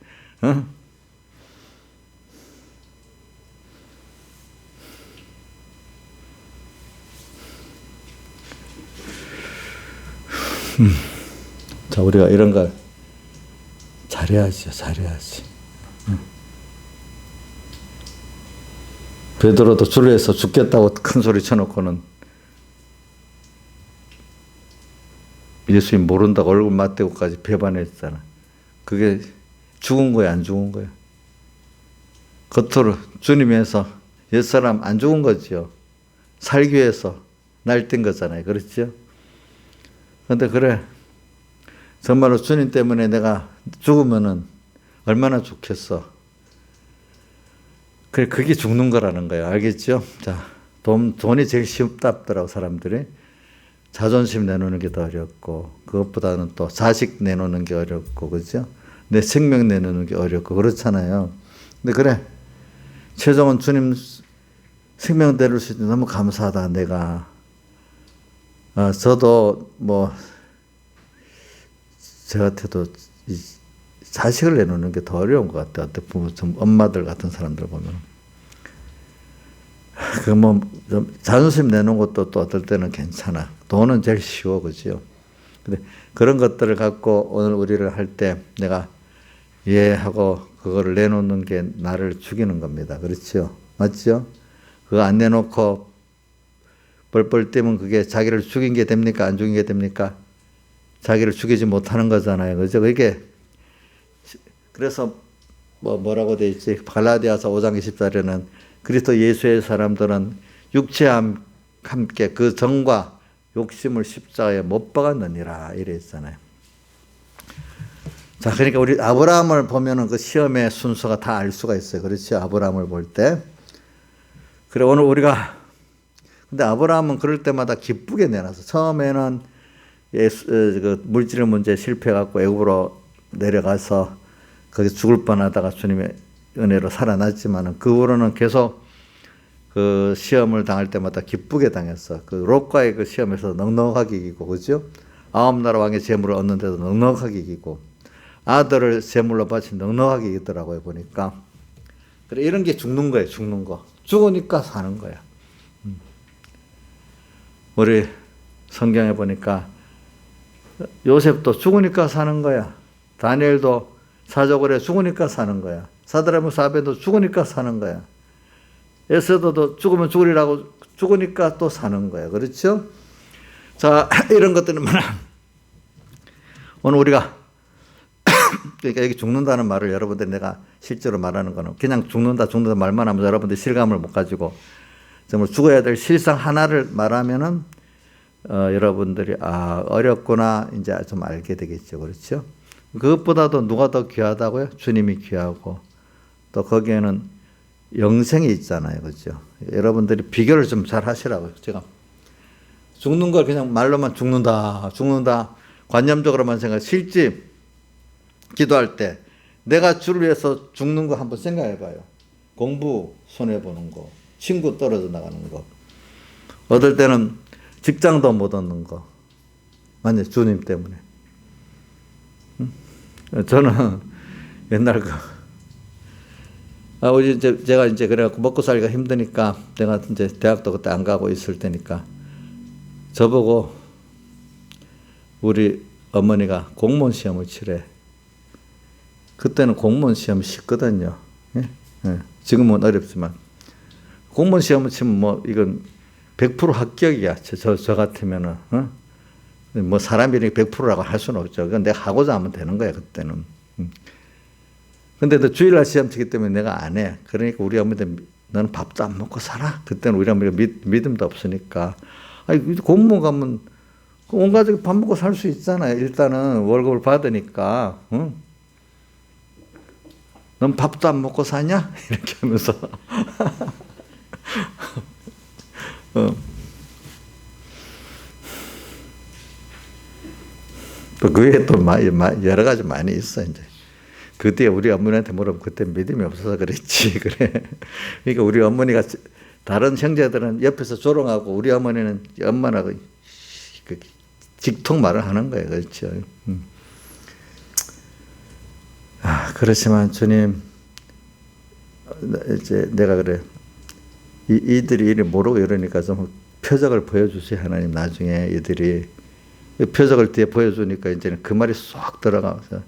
Speaker 1: 자, 우리가 이런 걸 잘해야지. 베드로도 주를 위해서 죽겠다고 큰 소리 쳐놓고는 예수님 모른다고 얼굴 맞대고까지 배반했잖아. 그게 죽은 거야, 안 죽은 거야? 겉으로 주님에서 옛사람 안 죽은 거지요. 살기 위해서 날뛴 거잖아요. 그렇죠? 근데 그래, 정말로 주님 때문에 내가 죽으면은 얼마나 좋겠어. 그래, 그게 죽는 거라는 거예요. 알겠죠? 자, 돈이 제일 쉽답더라고, 사람들이. 자존심 내놓는 게 더 어렵고, 그것보다는 또 자식 내놓는 게 어렵고, 그죠? 내 생명 내놓는 게 어렵고, 그렇잖아요. 근데 그래, 최종은 주님 생명 내놓을 수 있는 너무 감사하다, 내가. 저도 뭐, 저한테도 자식을 내놓는 게 더 어려운 것 같아요. 어때 부모, 좀 엄마들 같은 사람들 보면. 좀 자존심 내놓은 것도 또 어떨 때는 괜찮아. 돈은 제일 쉬워, 그죠? 근데 그런 것들을 갖고 오늘 우리를 할 때 내가 하고 그거를 내놓는 게 나를 죽이는 겁니다. 그렇죠? 맞죠? 그거 안 내놓고 뻘뻘 뛰면 그게 자기를 죽인 게 됩니까? 안 죽인 게 됩니까? 자기를 죽이지 못하는 거잖아요. 그죠? 그래서 뭐라고 돼 있지? 갈라디아서 5장 20절에는 그리스도 예수의 사람들은 육체와 함께 그 정과 욕심을 십자가에 못 박았느니라 이래 있잖아요. 자, 그러니까 우리 아브라함을 보면은 그 시험의 순서가 다 알 수가 있어요. 그렇죠? 아브라함을 볼 때. 그래, 오늘 근데 아브라함은 그럴 때마다 기쁘게 내놔서 처음에는 그 물질 문제 실패해갖고 애굽으로 내려가서 거기 죽을 뻔하다가 주님의 은혜로 살아났지만은 그 후로는 계속 그 시험을 당할 때마다 기쁘게 당했어. 그 롯과의 그 시험에서 넉넉하게 이기고, 그죠? 9나라 왕의 재물을 얻는데도 넉넉하게 이기고, 아들을 재물로 바친 넉넉하게 이기더라고요, 보니까. 그래, 이런 게 죽는 거예요, 죽는 거. 죽으니까 사는 거야. 우리 성경에 보니까 요셉도 죽으니까 사는 거야. 다니엘도 사자굴에 죽으니까 사는 거야. 사드락 메삭도 죽으니까 사는 거야. 에스더도 죽으면 죽으리라고 죽으니까 또 사는 거야. 그렇죠? 자, 이런 것들은 오늘 우리가 그러니까 여기 죽는다는 말을 여러분들이 내가 실제로 말하는 거는 그냥 죽는다 말만 하면서 여러분들이 실감을 못 가지고 정말 죽어야 될 실상 하나를 말하면은 여러분들이 어렵구나 이제 좀 알게 되겠죠. 그렇죠? 그것보다도 누가 더 귀하다고요? 주님이 귀하고 또 거기에는 영생이 있잖아요. 그렇죠? 여러분들이 비교를 좀 잘 하시라고요. 제가 죽는 걸 그냥 말로만 죽는다 관념적으로만 실제 기도할 때 내가 주를 위해서 죽는 거 한번 생각해 봐요. 공부 손해보는 거, 친구 떨어져 나가는 거, 어떨 때는 직장도 못 얻는 거, 맞네, 주님 때문에. 저는 옛날 우리 이제 제가 이제 그래갖고 먹고 살기가 힘드니까 내가 이제 대학도 그때 안 가고 있을 때니까 저보고 우리 어머니가 공무원 시험을 치래. 그때는 공무원 시험이 쉽거든요. 예? 예. 지금은 어렵지만 공무원 시험을 치면 뭐 이건 100% 합격이야. 저 같으면은 뭐 사람이 100%라고 할 수는 없죠. 그건 내가 하고자 하면 되는 거야 그때는. 근데 너 주일날 시험 치기 때문에 내가 안 해. 그러니까 우리 어머니들 너는 밥도 안 먹고 살아. 그때는 우리 어머니가 믿음도 없으니까. 아니 공무원 가면 온 가족이 밥 먹고 살 수 있잖아요. 일단은 월급을 받으니까. 응? 넌 밥도 안 먹고 사냐? 이렇게 하면서. 또 그 외에 또 여러 가지 많이 있어, 이제. 그때 우리 어머니한테 물어보면 그때 믿음이 없어서 그랬지. 그래. 그러니까 우리 어머니가 다른 형제들은 옆에서 조롱하고 우리 어머니는 엄마라고 직통 말을 하는 거예요. 그렇죠. 그렇지만 주님, 이제 내가 그래. 이들이 이를 모르고 이러니까 좀 표적을 보여주세요. 하나님 나중에 이들이 표적을 뒤에 보여주니까 이제는 그 말이 쏙 들어가서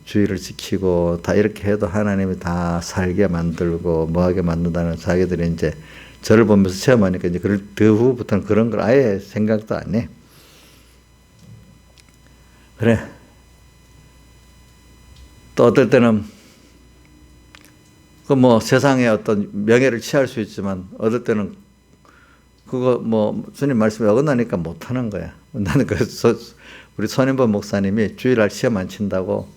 Speaker 1: 주의를 지키고 다 이렇게 해도 하나님이 다 살게 만들고 뭐하게 만든다는 자기들이 이제 저를 보면서 체험하니까 이제 그 후부터는 그런 걸 아예 생각도 안 해. 그래. 또 어떨 때는 그 뭐 세상에 어떤 명예를 취할 수 있지만 어떨 때는 그거 뭐 주님 말씀에 어긋나니까 못 하는 거야. 나는 그래서 우리 손인범 목사님이 주일날 시험 안 친다고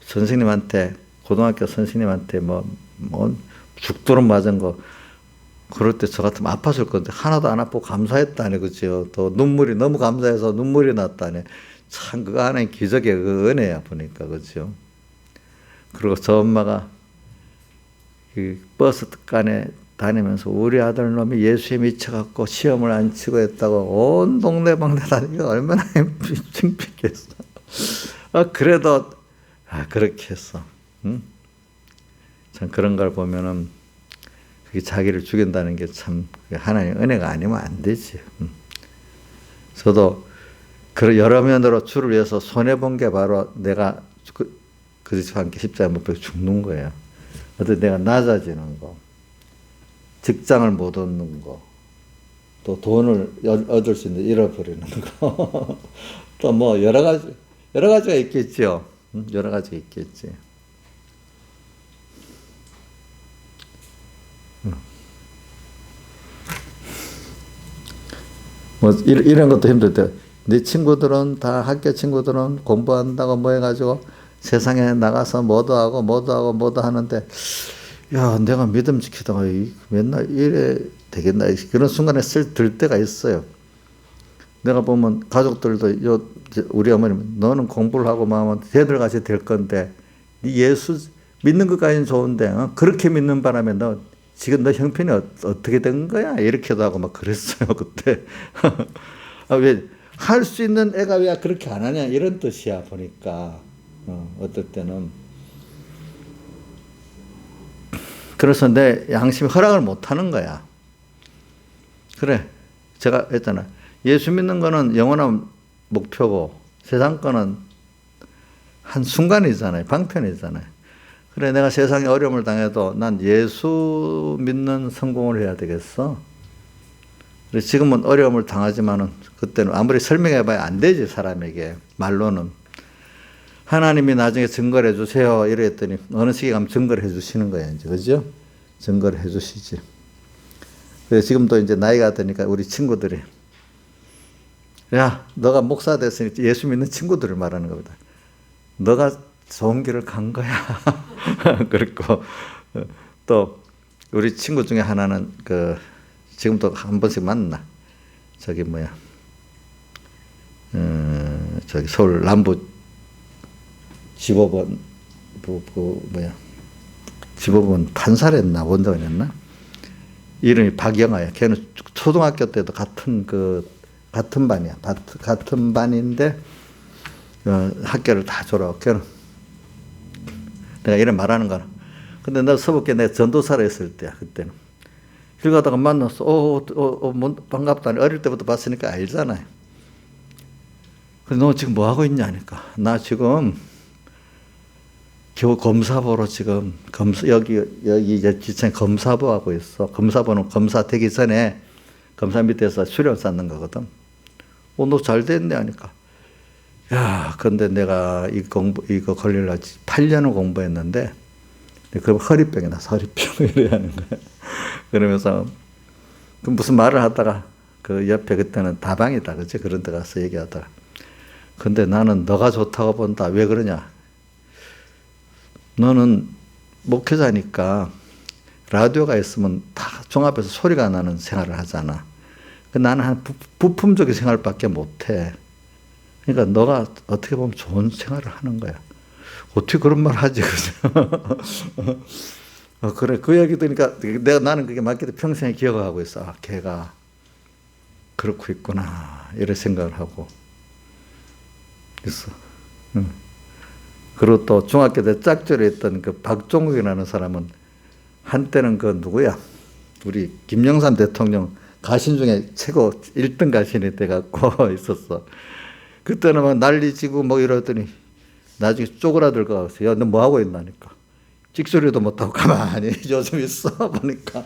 Speaker 1: 선생님한테 고등학교 선생님한테 뭐 죽도록 맞은 거 그럴 때 저 같으면 아팠을 건데 하나도 안 아프고 감사했다네. 그죠? 또 눈물이 너무 감사해서 눈물이 났다네. 참 그거 하나의 기적의 그 은혜야 보니까. 그죠? 그리고 저 엄마가 그 버스 간에 다니면서 우리 아들 놈이 예수에 미쳐갖고 시험을 안 치고 했다고 온 동네방네 다니니까 얼마나 창피했어. 그래도 그렇게 했어. 응? 참 그런 걸 보면은 그게 자기를 죽인다는 게 참 하나님의 은혜가 아니면 안 되지. 저도 그 여러 면으로 주를 위해서 손해 본 게 바로 내가 그리스도와 함께 십자가에 못 박혀 죽는 거예요. 어떤 내가 낮아지는 거, 직장을 못 얻는 거, 또 돈을 얻을 수 있는 잃어버리는 거, 또 뭐 여러 가지가 있겠죠. 여러 가지가 있겠지. 뭐 이런 것도 힘들 때, 네 친구들은 다 학교 친구들은 공부한다고 뭐 해가지고 세상에 나가서 뭐도 하고 하는데, 야, 내가 믿음 지키다가 맨날 이래 되겠나. 그런 순간에 들 때가 있어요. 내가 보면 가족들도 우리 어머님, 너는 공부를 하고 마음은 쟤들 같이 될 건데, 네 예수 믿는 것까지는 좋은데, 그렇게 믿는 바람에 너 지금 너 형편이 어떻게 된 거야? 이렇게도 하고 막 그랬어요, 그때. 왜 할 수 있는 애가 왜 그렇게 안 하냐? 이런 뜻이야, 보니까. 어떨 때는. 그래서 내 양심이 허락을 못 하는 거야. 그래. 제가 했잖아. 예수 믿는 거는 영원한 목표고 세상 거는 한 순간이잖아요. 방편이잖아요. 그래, 내가 세상에 어려움을 당해도 난 예수 믿는 성공을 해야 되겠어. 그래, 지금은 어려움을 당하지만은 그때는 아무리 설명해봐야 안 되지, 사람에게. 말로는. 하나님이 나중에 증거를 해주세요. 이랬더니 어느 시기에 가면 증거를 해주시는 거예요. 이제, 그죠? 증거를 해주시지. 그래서 지금도 이제 나이가 드니까 우리 친구들이, 야, 너가 목사 됐으니 예수 믿는 친구들을 말하는 겁니다. 너가 좋은 길을 간 거야. 그리고 또 우리 친구 중에 하나는 지금도 한 번씩 만나. 저기 저기 서울 남부 지법원 지법원 판사랬나 원장이었나? 이름이 박영아야. 걔는 초등학교 때도 같은 반이야. 같은 반인데 학교를 다 졸업하고 걔는 내가 이런 말하는 거는 근데 나 서북에 내가 전도사로 했을 때야, 그때는. 길 가다가 만났어. 반갑다. 어릴 때부터 봤으니까 알잖아요. 그래서 너 지금 뭐 하고 있냐 하니까 나 지금 겨우 검사보러 지금 여기 이제 지청 검사보 하고 있어. 검사보는 검사 되기 전에 검사 밑에서 수련 쌓는 거거든. 너 잘 됐네 하니까 야, 근데 내가 이거 걸리려고 8년을 공부했는데 그 허리병이 나서 허리병 이래 하는 거야. 그러면서 그 무슨 말을 하다가 그 옆에 그때는 다방이다 그치? 그런 데 가서 얘기하다가 근데 나는 너가 좋다고 본다. 왜 그러냐? 너는 목회자니까 라디오가 있으면 다 종합해서 소리가 나는 생활을 하잖아. 나는 한 부품적인 생활밖에 못해. 그러니까 너가 어떻게 보면 좋은 생활을 하는 거야. 어떻게 그런 말 하지? 그래. 그 얘기 들으니까 나는 그게 맞게 평생에 기억하고 있어. 아, 걔가 그렇고 있구나. 이런 생각을 하고 있어. 그리고 또 중학교 때 짝지로 했던 그 박종욱이라는 사람은 한때는 그 누구야? 우리 김영삼 대통령 가신 중에 최고 1등 가신이 돼갖고 있었어. 그때는 막 난리지고 뭐 이러더니 나중에 쪼그라들고 가서 야, 너 뭐 하고 있나니까. 찍소리도 못하고 가만히 요즘 있어 보니까.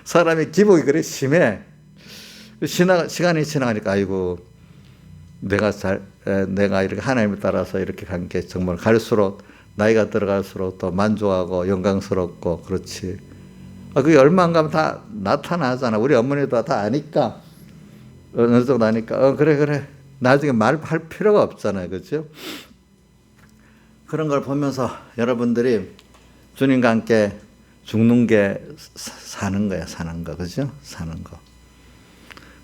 Speaker 1: 사람이 기복이 그래 심해. 시간이 지나가니까 아이고 내가 이렇게 하나님을 따라서 이렇게 간 게 정말 갈수록 나이가 들어갈수록 더 만족하고 영광스럽고 그렇지. 그게 얼마 안 가면 다 나타나잖아. 우리 어머니도 다 아니까 어느 정도 아니까 그래 나중에 말할 필요가 없잖아요. 그렇죠? 그런 걸 보면서 여러분들이 주님과 함께 죽는 게 사는 거야. 사는 거. 그죠? 사는 거.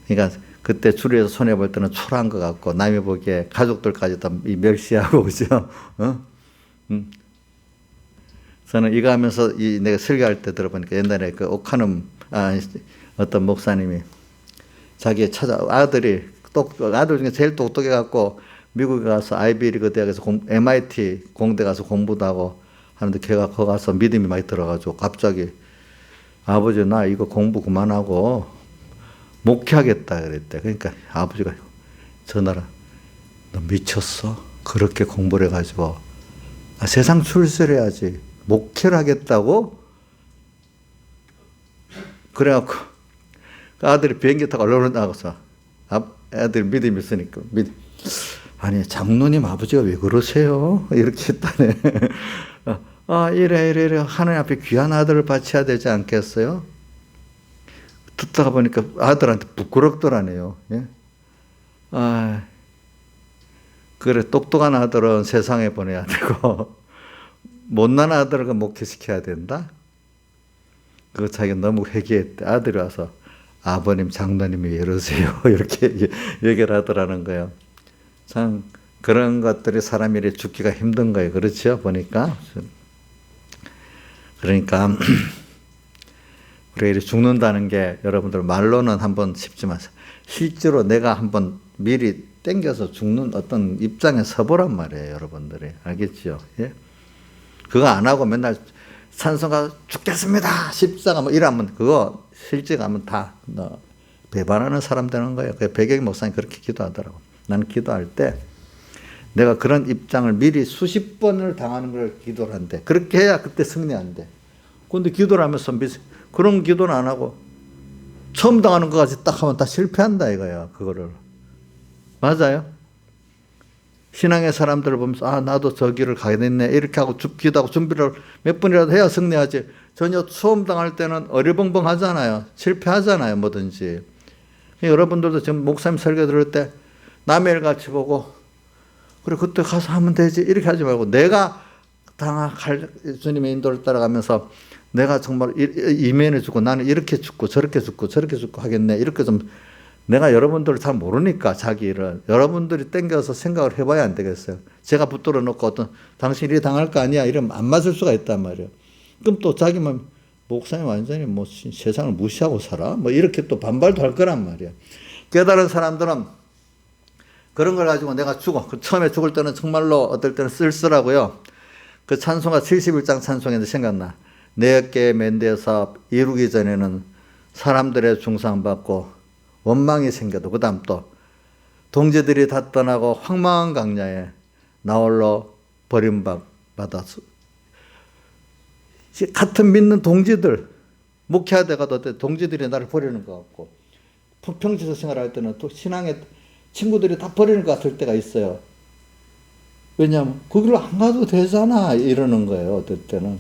Speaker 1: 그러니까 그때 주위에서 손해볼 때는 초라한 것 같고 남이 보기에 가족들까지 다 멸시하고 그죠? 저는 이거 하면서 내가 설교할 때 들어보니까 옛날에 그 오카눔 어떤 목사님이 자기 아들 중에 제일 똑똑해 갖고 미국에 가서 아이비리그 대학에서 MIT 공대 가서 공부도 하고 하는데 걔가 거기 가서 믿음이 많이 들어가지고 갑자기 아버지 나 이거 공부 그만하고 목회하겠다 그랬대. 그러니까 아버지가 전화라 너 미쳤어? 그렇게 공부를 해가지고 세상 출세해야지 목회를 하겠다고? 그래갖고 그 아들이 비행기 타고 얼른 나가서 애들이 믿음이 있으니까 아니 장로님 아버지가 왜 그러세요? 이렇게 했다네. 이래 하나님 앞에 귀한 아들을 바쳐야 되지 않겠어요? 듣다가 보니까 아들한테 부끄럽더라네요. 예? 그래 똑똑한 아들은 세상에 보내야 되고 못난 아들을 목회시켜야 된다? 그거 자기가 너무 회개했대. 아들이 와서 아버님 장로님이 왜 이러세요? 이렇게 얘기를 하더라는 거예요. 참 그런 것들이 사람이 이렇게 죽기가 힘든 거예요. 그렇죠? 보니까. 그러니까 우리가 이렇게 죽는다는 게 여러분들 말로는 한번 쉽지만 실제로 내가 한번 미리 땡겨서 죽는 어떤 입장에 서보란 말이에요. 여러분들이. 알겠죠? 예? 그거 안 하고 맨날 찬송가 죽겠습니다. 십자가 뭐 이러면 그거 실제 가면 다 배반하는 사람 되는 거예요. 그 백영 목사님 그렇게 기도하더라고. 나는 기도할 때 내가 그런 입장을 미리 수십 번을 당하는 걸 기도를 한대. 그렇게 해야 그때 승리한대. 그런데 기도를 하면서 그런 기도는 안 하고 처음 당하는 것까지 딱 하면 다 실패한다 이거야. 그거를. 맞아요? 신앙의 사람들을 보면서 나도 저 길을 가야 됐네 이렇게 하고 기도하고 준비를 몇 번이라도 해야 승리하지. 전혀 처음 당할 때는 어리벙벙하잖아요. 실패하잖아요. 뭐든지. 여러분들도 지금 목사님 설교 들을 때 남의 일 같이 보고 그래 그때 가서 하면 되지 이렇게 하지 말고 내가 당할 주님의 인도를 따라가면서 내가 정말 이면에 죽고 나는 이렇게 죽고 저렇게 죽고 하겠네 이렇게 좀 내가 여러분들을 잘 모르니까 자기 일을 여러분들이 땡겨서 생각을 해봐야 안 되겠어요. 제가 붙들어 놓고 어떤 당신이 이렇게 당할 거 아니야 이러면 안 맞을 수가 있단 말이에요. 그럼 또 자기만 목사님 완전히 뭐 세상을 무시하고 살아? 뭐 이렇게 또 반발도 할 거란 말이야. 깨달은 사람들은 그런 걸 가지고 내가 처음에 죽을 때는 정말로 어떨 때는 쓸쓸하고요. 그 찬송가 71장 찬송인데 생각나. 내 어깨에 맨대 사업 이루기 전에는 사람들의 중상받고 원망이 생겨도 그 다음 또 동지들이 다 떠나고 황망한 강야에 나 홀로 버림받아서 같은 믿는 동지들 목회하다가도 동지들이 나를 버리는 것 같고 평지에서 생활할 때는 또 신앙의 친구들이 다 버리는 것 같을 때가 있어요. 왜냐하면 거기로 안 가도 되잖아 이러는 거예요. 어떨 때는.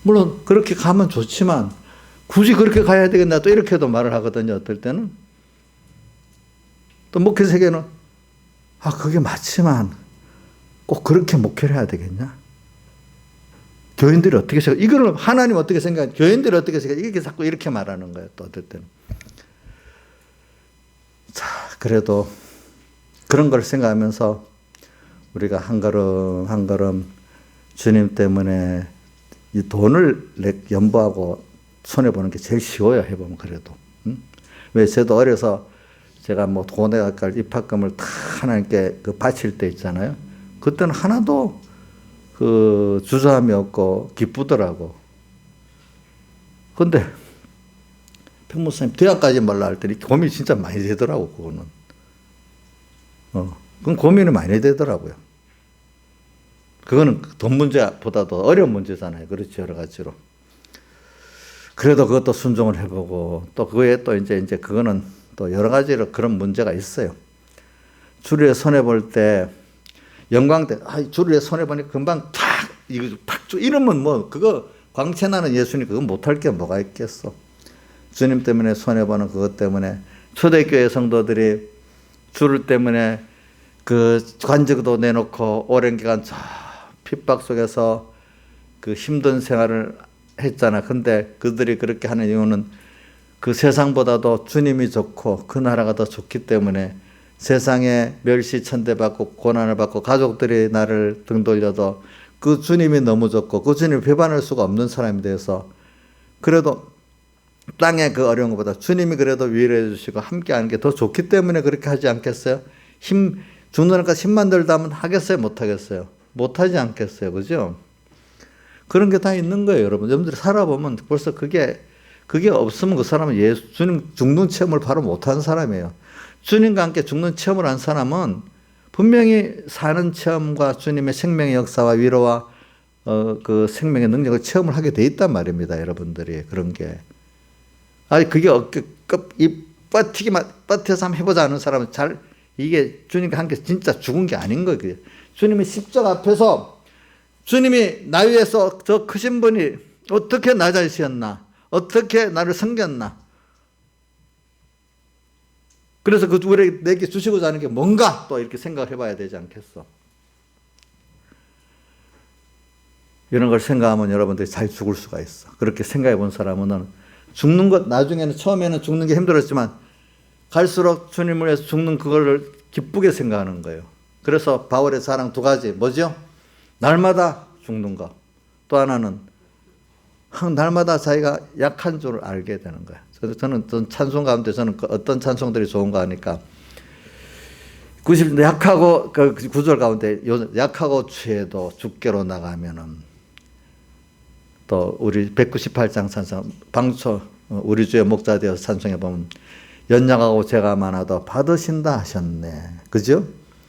Speaker 1: 물론 그렇게 가면 좋지만 굳이 그렇게 가야 되겠나 또 이렇게도 말을 하거든요. 어떨 때는. 또 목회 세계는 그게 맞지만 꼭 그렇게 목회를 해야 되겠냐? 교인들이 어떻게 생각해? 이거를 하나님 어떻게 생각해? 교인들이 어떻게 생각해? 이게 자꾸 이렇게 말하는 거예요. 또 어떨 때는. 자, 그래도 그런 걸 생각하면서 우리가 한 걸음 한 걸음 주님 때문에 이 돈을 연보하고 손해보는 게 제일 쉬워요. 해보면 그래도. 응? 왜 저도 어려서 제가 뭐 돈에 갈 입학금을 다 하나님께 바칠 때 있잖아요. 그때는 하나도 주저함이 없고 기쁘더라고. 근데 평목사님 대학까지 말라 할 때는 고민이 진짜 많이 되더라고. 그거는. 그건 고민이 많이 되더라고요. 그거는 돈 문제보다도 어려운 문제잖아요. 그렇죠. 여러 가지로. 그래도 그것도 순종을 해보고 또 그거에 또 이제 그거는 또 여러 가지로 그런 문제가 있어요. 주일에 손해볼 때 영광 때, 주일에 손해보니까 금방 이러면 뭐, 그거 광채나는 예수님 그거 못할 게 뭐가 있겠어. 주님 때문에 손해보는 그것 때문에 초대교회 성도들이 주를 때문에 그 관직도 내놓고 오랜 기간 핍박 속에서 그 힘든 생활을 했잖아. 근데 그들이 그렇게 하는 이유는 그 세상보다도 주님이 좋고 그 나라가 더 좋기 때문에 세상에 멸시 천대받고 고난을 받고 가족들이 나를 등 돌려도 그 주님이 너무 좋고 그 주님을 배반할 수가 없는 사람이 돼서 그래도 땅의 그 어려운 것보다 주님이 그래도 위로해 주시고 함께하는 게 더 좋기 때문에 그렇게 하지 않겠어요? 죽는 것까지 힘만 들다 하면 하겠어요? 못하겠어요? 못하지 않겠어요? 그죠? 그런 게 다 있는 거예요. 여러분들이 살아보면 벌써 그게 없으면 그 사람은 주님 죽는 체험을 바로 못한 사람이에요. 주님과 함께 죽는 체험을 한 사람은 분명히 사는 체험과 주님의 생명의 역사와 위로와 그 생명의 능력을 체험을 하게 돼 있단 말입니다. 여러분들이 그런 게. 그게 버텨서 한번 해보자 하는 사람은 이게 주님과 함께 진짜 죽은 게 아닌 거예요. 주님의 십자가 앞에서 주님이 나 위해서 저 크신 분이 어떻게 나 자리셨나? 어떻게 나를 섬겼나? 그래서 그 우리 내게 주시고자 하는 게 뭔가 또 이렇게 생각을 해봐야 되지 않겠어? 이런 걸 생각하면 여러분들이 잘 죽을 수가 있어. 그렇게 생각해 본 사람은 죽는 것, 나중에는 처음에는 죽는 게 힘들었지만 갈수록 주님을 위해서 죽는 그거를 기쁘게 생각하는 거예요. 그래서 바울의 자랑 두 가지 뭐죠? 날마다 죽는 것. 또 하나는 날마다 자기가 약한 줄 알게 되는 거예요. 저는 찬송 가운데 저는 어떤 찬송들이 좋은가 하니까 90년 약하고 그 구절 가운데 약하고 취해도 죽게로 나가면은 또 우리 198장 찬송 방초 우리 주의 목자 되어서 찬송해 보면 연약하고 죄가 많아도 받으신다 하셨네. 그죠?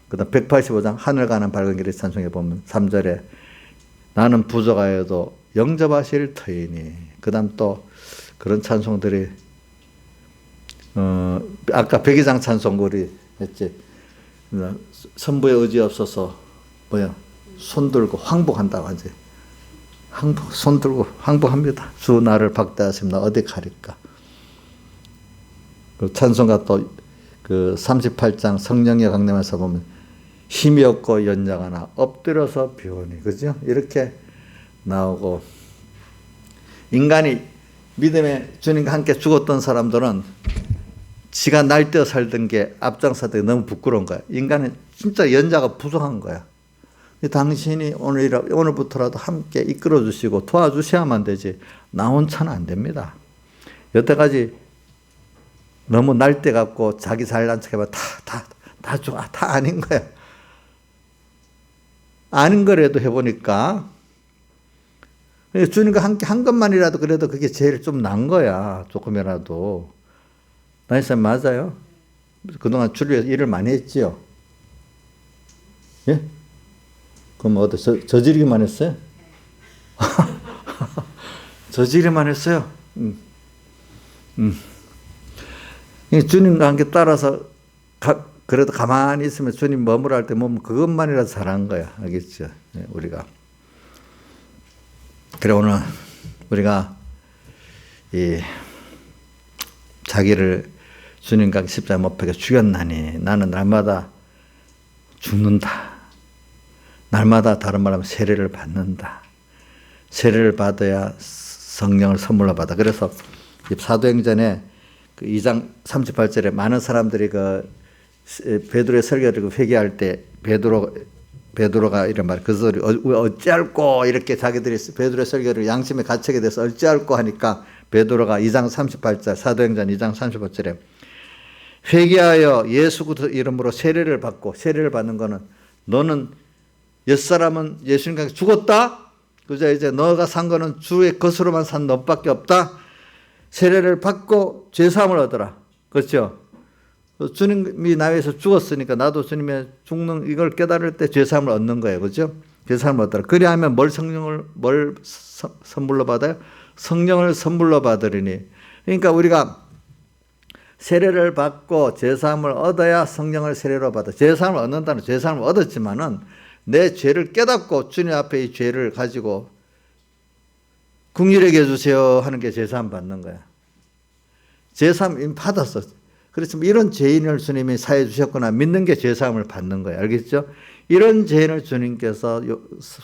Speaker 1: 그다음 185장 하늘 가는 밝은 길에 찬송해 보면 3절에 나는 부족하여도 영접하실 터이니. 그다음 또 그런 찬송들이 아까 백이장 찬송 우리 했지. 선부의 의지 없어서 손 들고 황복한다고 하지. 손 들고 황복합니다. 주 나를 박대하십니다. 어디 가릴까? 그 찬송가 또 그 38장 성령의 강림에서 보면 힘이 없고 연약하나 엎드려서 비오니. 그죠? 이렇게 나오고 인간이 믿음의 주님과 함께 죽었던 사람들은 지가 날뛰어 살던 게 앞장서던 게 너무 부끄러운 거야. 인간은 진짜 연자가 부족한 거야. 당신이 오늘부터라도 함께 이끌어 주시고 도와주셔야만 되지 나 혼자는 안 됩니다. 여태까지 너무 날뛰어 갖고 자기 잘난 척 해봐 다 아닌 거야. 아닌 거라도 해보니까 주님과 함께 한 것만이라도 그래도 그게 제일 좀 난 거야. 조금이라도. 나이쌤 맞아요? 그동안 주를 위해서 일을 많이 했지요? 예? 그럼 저지르기만 했어요? 저지르기만 했어요? 주님과 함께 따라서 그래도 가만히 있으면 주님 머무라 할 때 보면 그것만이라도 잘한 거야. 알겠죠? 우리가. 그래, 오늘 우리가 자기를 주님과 십자가에 못 박혀 죽였나니 나는 날마다 죽는다. 날마다 다른 말하면 세례를 받는다. 세례를 받아야 성령을 선물로 받아. 그래서 사도행전에 그 2장 38절에 많은 사람들이 베드로의 설교를 회개할 때 베드로가 이런 말, 그 소리, 어찌할꼬, 이렇게 자기들이 베드로의 설교를 양심에 갇히게 돼서 어찌할꼬 하니까 베드로가 2장 38절, 사도행전 2장 38절에 회개하여 예수 그리스도 이름으로 세례를 받고, 세례를 받는 거는 너는 옛사람은 예수님과 죽었다? 그저 이제 너가 산 거는 주의 것으로만 산 너밖에 없다? 세례를 받고 죄사함을 얻어라. 그렇죠? 주님이 나 위해서 죽었으니까 나도 주님의 죽는 이걸 깨달을 때 죄사함을 얻는 거예요. 그렇죠? 죄사함을 얻더라. 그리하면 뭘 선물로 받아요? 성령을 선물로 받으리니. 그러니까 우리가 세례를 받고 죄사함을 얻어야 성령을 세례로 받아. 죄사함을 얻는다는 죄사함을 얻었지만은 내 죄를 깨닫고 주님 앞에 이 죄를 가지고 긍휼하게 해주세요 하는 게 죄사함 받는 거야. 죄사함 이미 받았어. 그렇지만 이런 죄인을 주님이 사해 주셨구나 믿는 게 죄사함을 받는 거예요. 알겠죠? 이런 죄인을 주님께서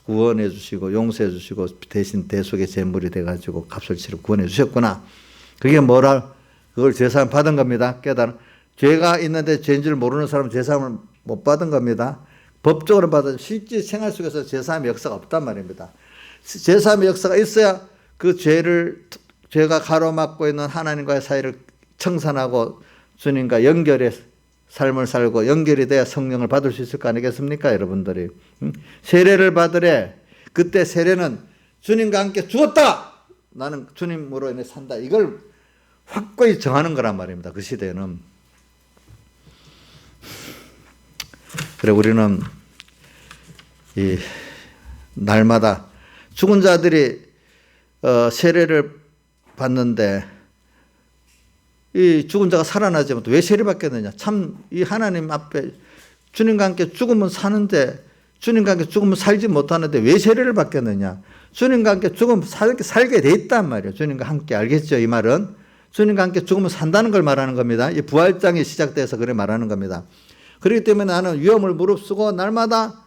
Speaker 1: 구원해 주시고 용서해 주시고 대신 대속의 제물이 돼가지고 값을 치르고 구원해 주셨구나. 그게 그걸 죄사함 받은 겁니다. 깨달은. 죄가 있는데 죄인 줄 모르는 사람은 죄사함을 못 받은 겁니다. 법적으로 받은 실제 생활 속에서 죄사함의 역사가 없단 말입니다. 죄사함의 역사가 있어야 그 죄가 가로막고 있는 하나님과의 사이를 청산하고 주님과 연결의 삶을 살고 연결이 돼야 성령을 받을 수 있을 거 아니겠습니까? 여러분들이. 세례를 받으래. 그때 세례는 주님과 함께 죽었다. 나는 주님으로 인해 산다. 이걸 확고히 정하는 거란 말입니다. 그 시대에는. 그래 우리는 이 날마다 죽은 자들이 세례를 받는데 이 죽은 자가 살아나지 못해 왜 세례 받겠느냐? 참 이 하나님 앞에 주님과 함께 죽으면 사는데 주님과 함께 죽으면 살지 못하는데 왜 세례를 받겠느냐? 주님과 함께 죽으면 살게 돼 있단 말이에요. 주님과 함께. 알겠죠? 이 말은 주님과 함께 죽으면 산다는 걸 말하는 겁니다. 이 부활장이 시작돼서 그래 말하는 겁니다. 그렇기 때문에 나는 위험을 무릅쓰고 날마다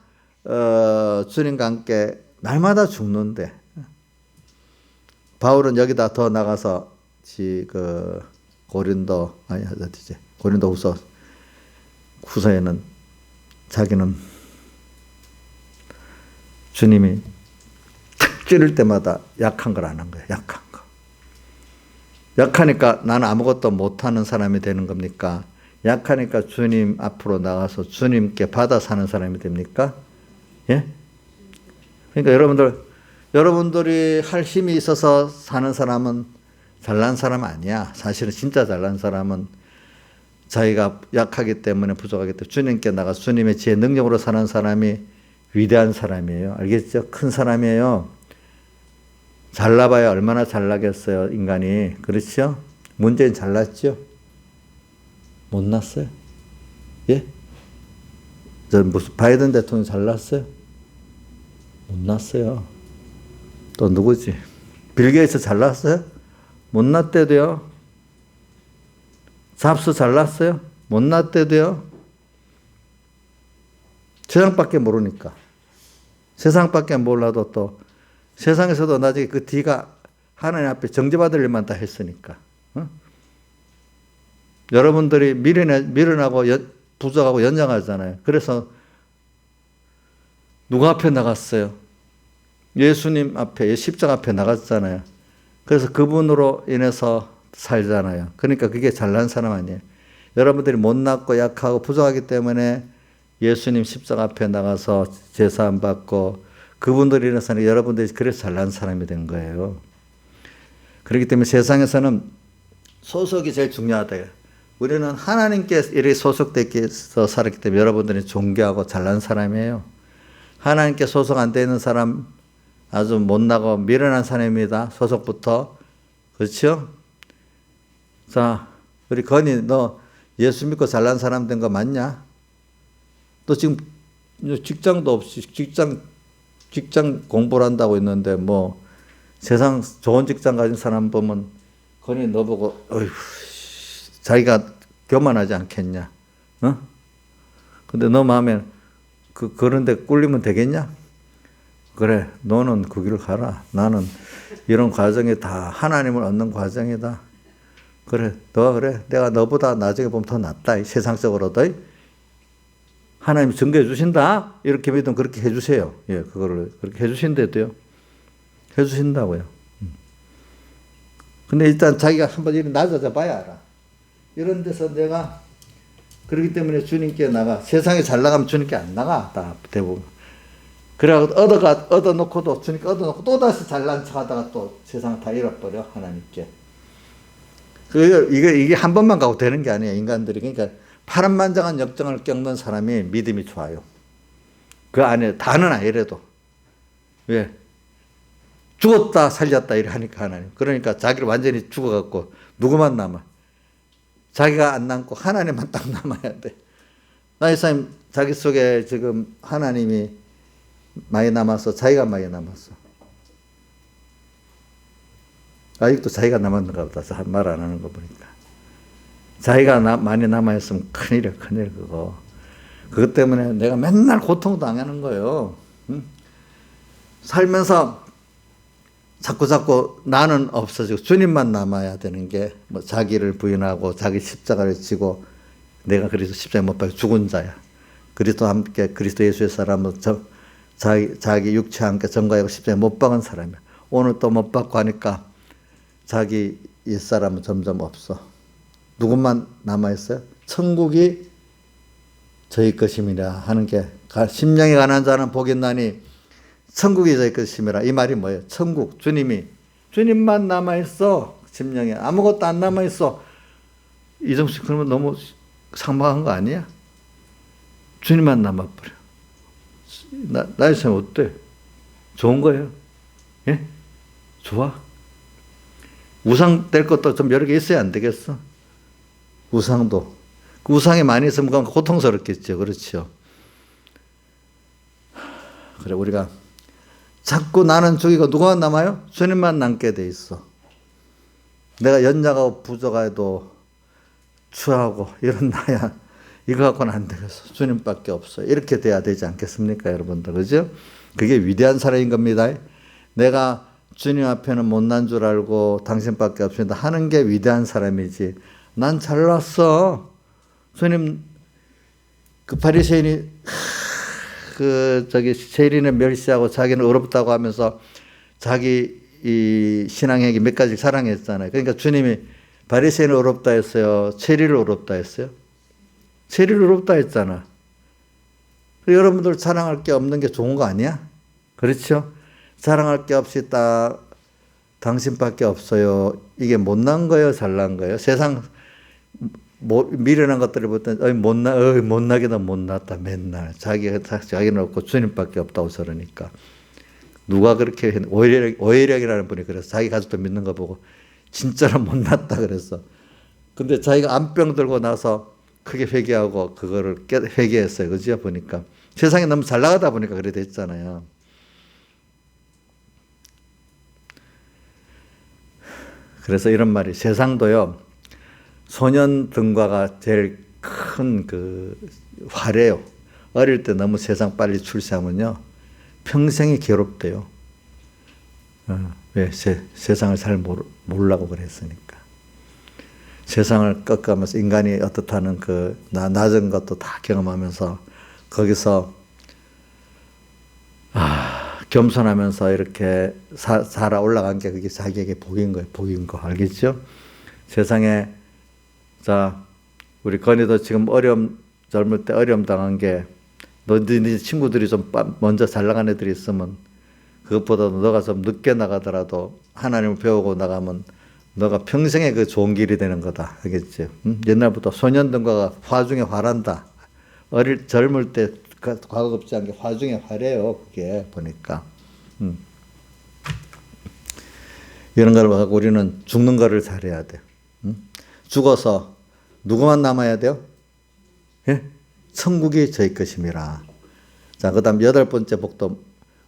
Speaker 1: 주님과 함께 날마다 죽는데 바울은 여기다 더 나가서 고린도 후서에는 자기는 주님이 탁 찌를 때마다 약한 걸 안 한 거예요. 약한 거. 약하니까 나는 아무것도 못하는 사람이 되는 겁니까? 약하니까 주님 앞으로 나가서 주님께 받아 사는 사람이 됩니까? 예? 그러니까 여러분들이 할 힘이 있어서 사는 사람은 잘난 사람 아니야. 사실은 진짜 잘난 사람은 자기가 약하기 때문에 부족하기 때문에 주님께 나가서 주님의 지혜 능력으로 사는 사람이 위대한 사람이에요. 알겠죠? 큰 사람이에요. 잘나봐야 얼마나 잘나겠어요, 인간이. 그렇죠? 문재인 잘났죠? 못났어요? 예? 무슨 바이든 대통령 잘났어요? 못났어요. 또 누구지? 빌 게이츠 잘났어요? 못났대도요. 잡스 잘났어요? 못났대도요. 세상밖에 모르니까. 세상밖에 몰라도 또 세상에서도 나중에 그 뒤가 하나님 앞에 정죄받을 일만 다 했으니까. 여러분들이 미련하고 부족하고 연장하잖아요. 그래서 누구 앞에 나갔어요? 예수님 앞에, 십자가 앞에 나갔잖아요. 그래서 그분으로 인해서 살잖아요. 그러니까 그게 잘난 사람 아니에요. 여러분들이 못났고 약하고 부족하기 때문에 예수님 십자가 앞에 나가서 제사 안 받고 그분들이 이런 사람, 여러분들이 그래서 잘난 사람이 된 거예요. 그렇기 때문에 세상에서는 소속이 제일 중요하다. 우리는 하나님께 이렇게 소속되어 살았기 때문에 여러분들이 존경하고 잘난 사람이에요. 하나님께 소속 안 되어 있는 사람 아주 못나고 미련한 사람입니다. 소속부터. 그렇죠? 자, 우리 건이 너 예수 믿고 잘난 사람 된 거 맞냐? 너 지금 직장도 없이 직장 공부를 한다고 했는데 뭐 세상 좋은 직장 가진 사람 보면 건이 너 보고 어휴 자기가 교만하지 않겠냐? 어? 근데 너 마음에 그런데 꿀리면 되겠냐? 그래, 너는 그 길을 가라. 나는 이런 과정이 다 하나님을 얻는 과정이다. 그래, 그래. 내가 너보다 나중에 보면 더 낫다. 세상적으로도. 하나님 증거해 주신다. 이렇게 믿으면 그렇게 해 주세요. 예, 그거를 그렇게 해 주신대도요. 해 주신다고요. 근데 일단 자기가 한번 이렇게 낮아져 봐야 알아. 이런 데서 내가 그렇기 때문에 주님께 나가. 세상에 잘 나가면 주님께 안 나가. 다 대부분. 그래갖고 얻어놓고도 주님께 얻어놓고 또다시 잘난 척 하다가 또 세상을 다 잃어버려. 하나님께. 이게 한 번만 가고 되는 게 아니에요. 인간들이. 그러니까 파란만장한 역정을 겪는 사람이 믿음이 좋아요. 그 안에 다는 아니래도. 왜? 죽었다 살렸다 이래 하니까 하나님. 그러니까 자기를 완전히 죽어갖고 누구만 남아. 자기가 안 남고 하나님만 딱 남아야 돼. 나의 삶 자기 속에 지금 하나님이 많이 남았어. 자기가 많이 남았어. 아직도 자기가 남았는가 보다. 말 안 하는 거 보니까. 자기가 많이 남아있으면 큰일이야, 큰일, 그거. 그것 때문에 내가 맨날 고통 당하는 거예요. 응? 살면서 자꾸 나는 없어지고 주님만 남아야 되는 게 뭐 자기를 부인하고 자기 십자가를 지고 내가 그리스도 십자가에 못 박혀 죽은 자야. 그리스도와 함께 그리스도 예수의 사람은 자기 육체와 함께 전가하고 십자가에 못 박은 사람이야. 오늘 또 못 박고 하니까 자기 옛사람은 점점 없어. 누구만 남아있어요? 천국이 저희 것임이라 하는 게 심령이 가난한 자는 복이 있나니 천국이 저희 것임이라. 이 말이 뭐예요? 천국, 주님만 남아있어. 심령에 아무것도 안 남아있어. 이정식 그러면 너무 상막한 거 아니야? 주님만 남아버려. 나의 삶 어때? 좋은 거예요? 예? 좋아? 우상 될 것도 좀 여러 개 있어야 안 되겠어? 우상도. 그 우상이 많이 있으면 고통스럽겠죠. 그렇죠. 그래, 우리가 자꾸 나는 죽이고 누가 남아요? 주님만 남게 돼 있어. 내가 연약하고 부족해도 추하고 이런 나야. 이거 갖고는 안 되겠어. 주님밖에 없어요. 이렇게 돼야 되지 않겠습니까, 여러분들? 그죠? 그게 위대한 사람인 겁니다. 내가 주님 앞에는 못난 줄 알고 당신밖에 없습니다 하는 게 위대한 사람이지. 난 잘났어. 주님, 그 바리새인이 세리는 멸시하고 자기는 의롭다고 하면서 자기 이 신앙행위 몇 가지 사랑했잖아요. 그러니까 주님이 바리새인을 의롭다 했어요? 세리를 의롭다 했어요? 세리를 의롭다 했잖아. 여러분들 자랑할 게 없는 게 좋은 거 아니야? 그렇죠? 자랑할 게 없이 딱 당신밖에 없어요. 이게 못난 거예요? 잘난 거예요? 세상 미련한 것들을 볼 때 못나기도 못났다 맨날. 자기는 없고 주님밖에 없다고 저러니까. 누가 그렇게 오해력이라는 분이 그래서 자기 가족도 믿는 거 보고 진짜로 못났다 그랬어. 근데 자기가 암병 들고 나서 크게 회개하고 그거를 회개했어요. 그죠? 보니까 세상에 너무 잘 나가다 보니까 그래 됐잖아요. 그래서 이런 말이 세상도요. 소년 등과가 제일 큰 그 화래요. 어릴 때 너무 세상 빨리 출세하면요. 평생이 괴롭대요. 왜? 세상을 잘 모르려고 그랬으니까. 세상을 꺾어가면서 인간이 어떻다는 그 낮은 것도 다 경험하면서 거기서 겸손하면서 이렇게 살아 올라간 게 그게 자기에게 복인 거예요. 복인 거 알겠죠? 세상에 자 우리 건이도 지금 젊을 때 어려움 당한 게 네 친구들이 좀 먼저 잘 나간 애들이 있으면 그것보다 너가 좀 늦게 나가더라도 하나님을 배우고 나가면 너가 평생에 그 좋은 길이 되는 거다. 알겠지? 응? 옛날부터 소년등과가 화중에 화란다. 젊을 때 과거급지 않게 화중에 화래요. 그게 보니까. 이런 걸 하고 우리는 죽는 거를 잘해야 돼. 죽어서 누구만 남아야 돼요? 예? 천국이 저희 것임이라. 자, 그 다음 8번째 복도.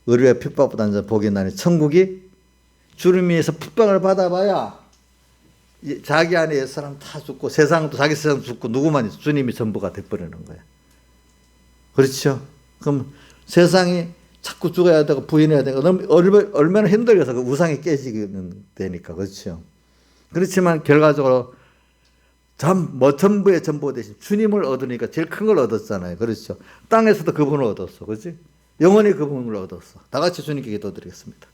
Speaker 1: 의료의 핍박보다는 복이 나니 천국이 주님 위에서 핍박을 받아봐야 자기 안에 사람 다 죽고 세상도 자기 세상 죽고 누구만 있어. 주님이 전부가 돼버리는 거야. 그렇죠? 그럼 세상이 자꾸 죽어야 되고 부인해야 되고 얼마나 힘들어서 그 우상이 깨지는 되니까. 그렇죠? 그렇지만 결과적으로 전부의 전부 대신 주님을 얻으니까 제일 큰 걸 얻었잖아요. 그렇죠? 땅에서도 그분을 얻었어. 그렇지? 영원히 그분을 얻었어. 다 같이 주님께 기도드리겠습니다.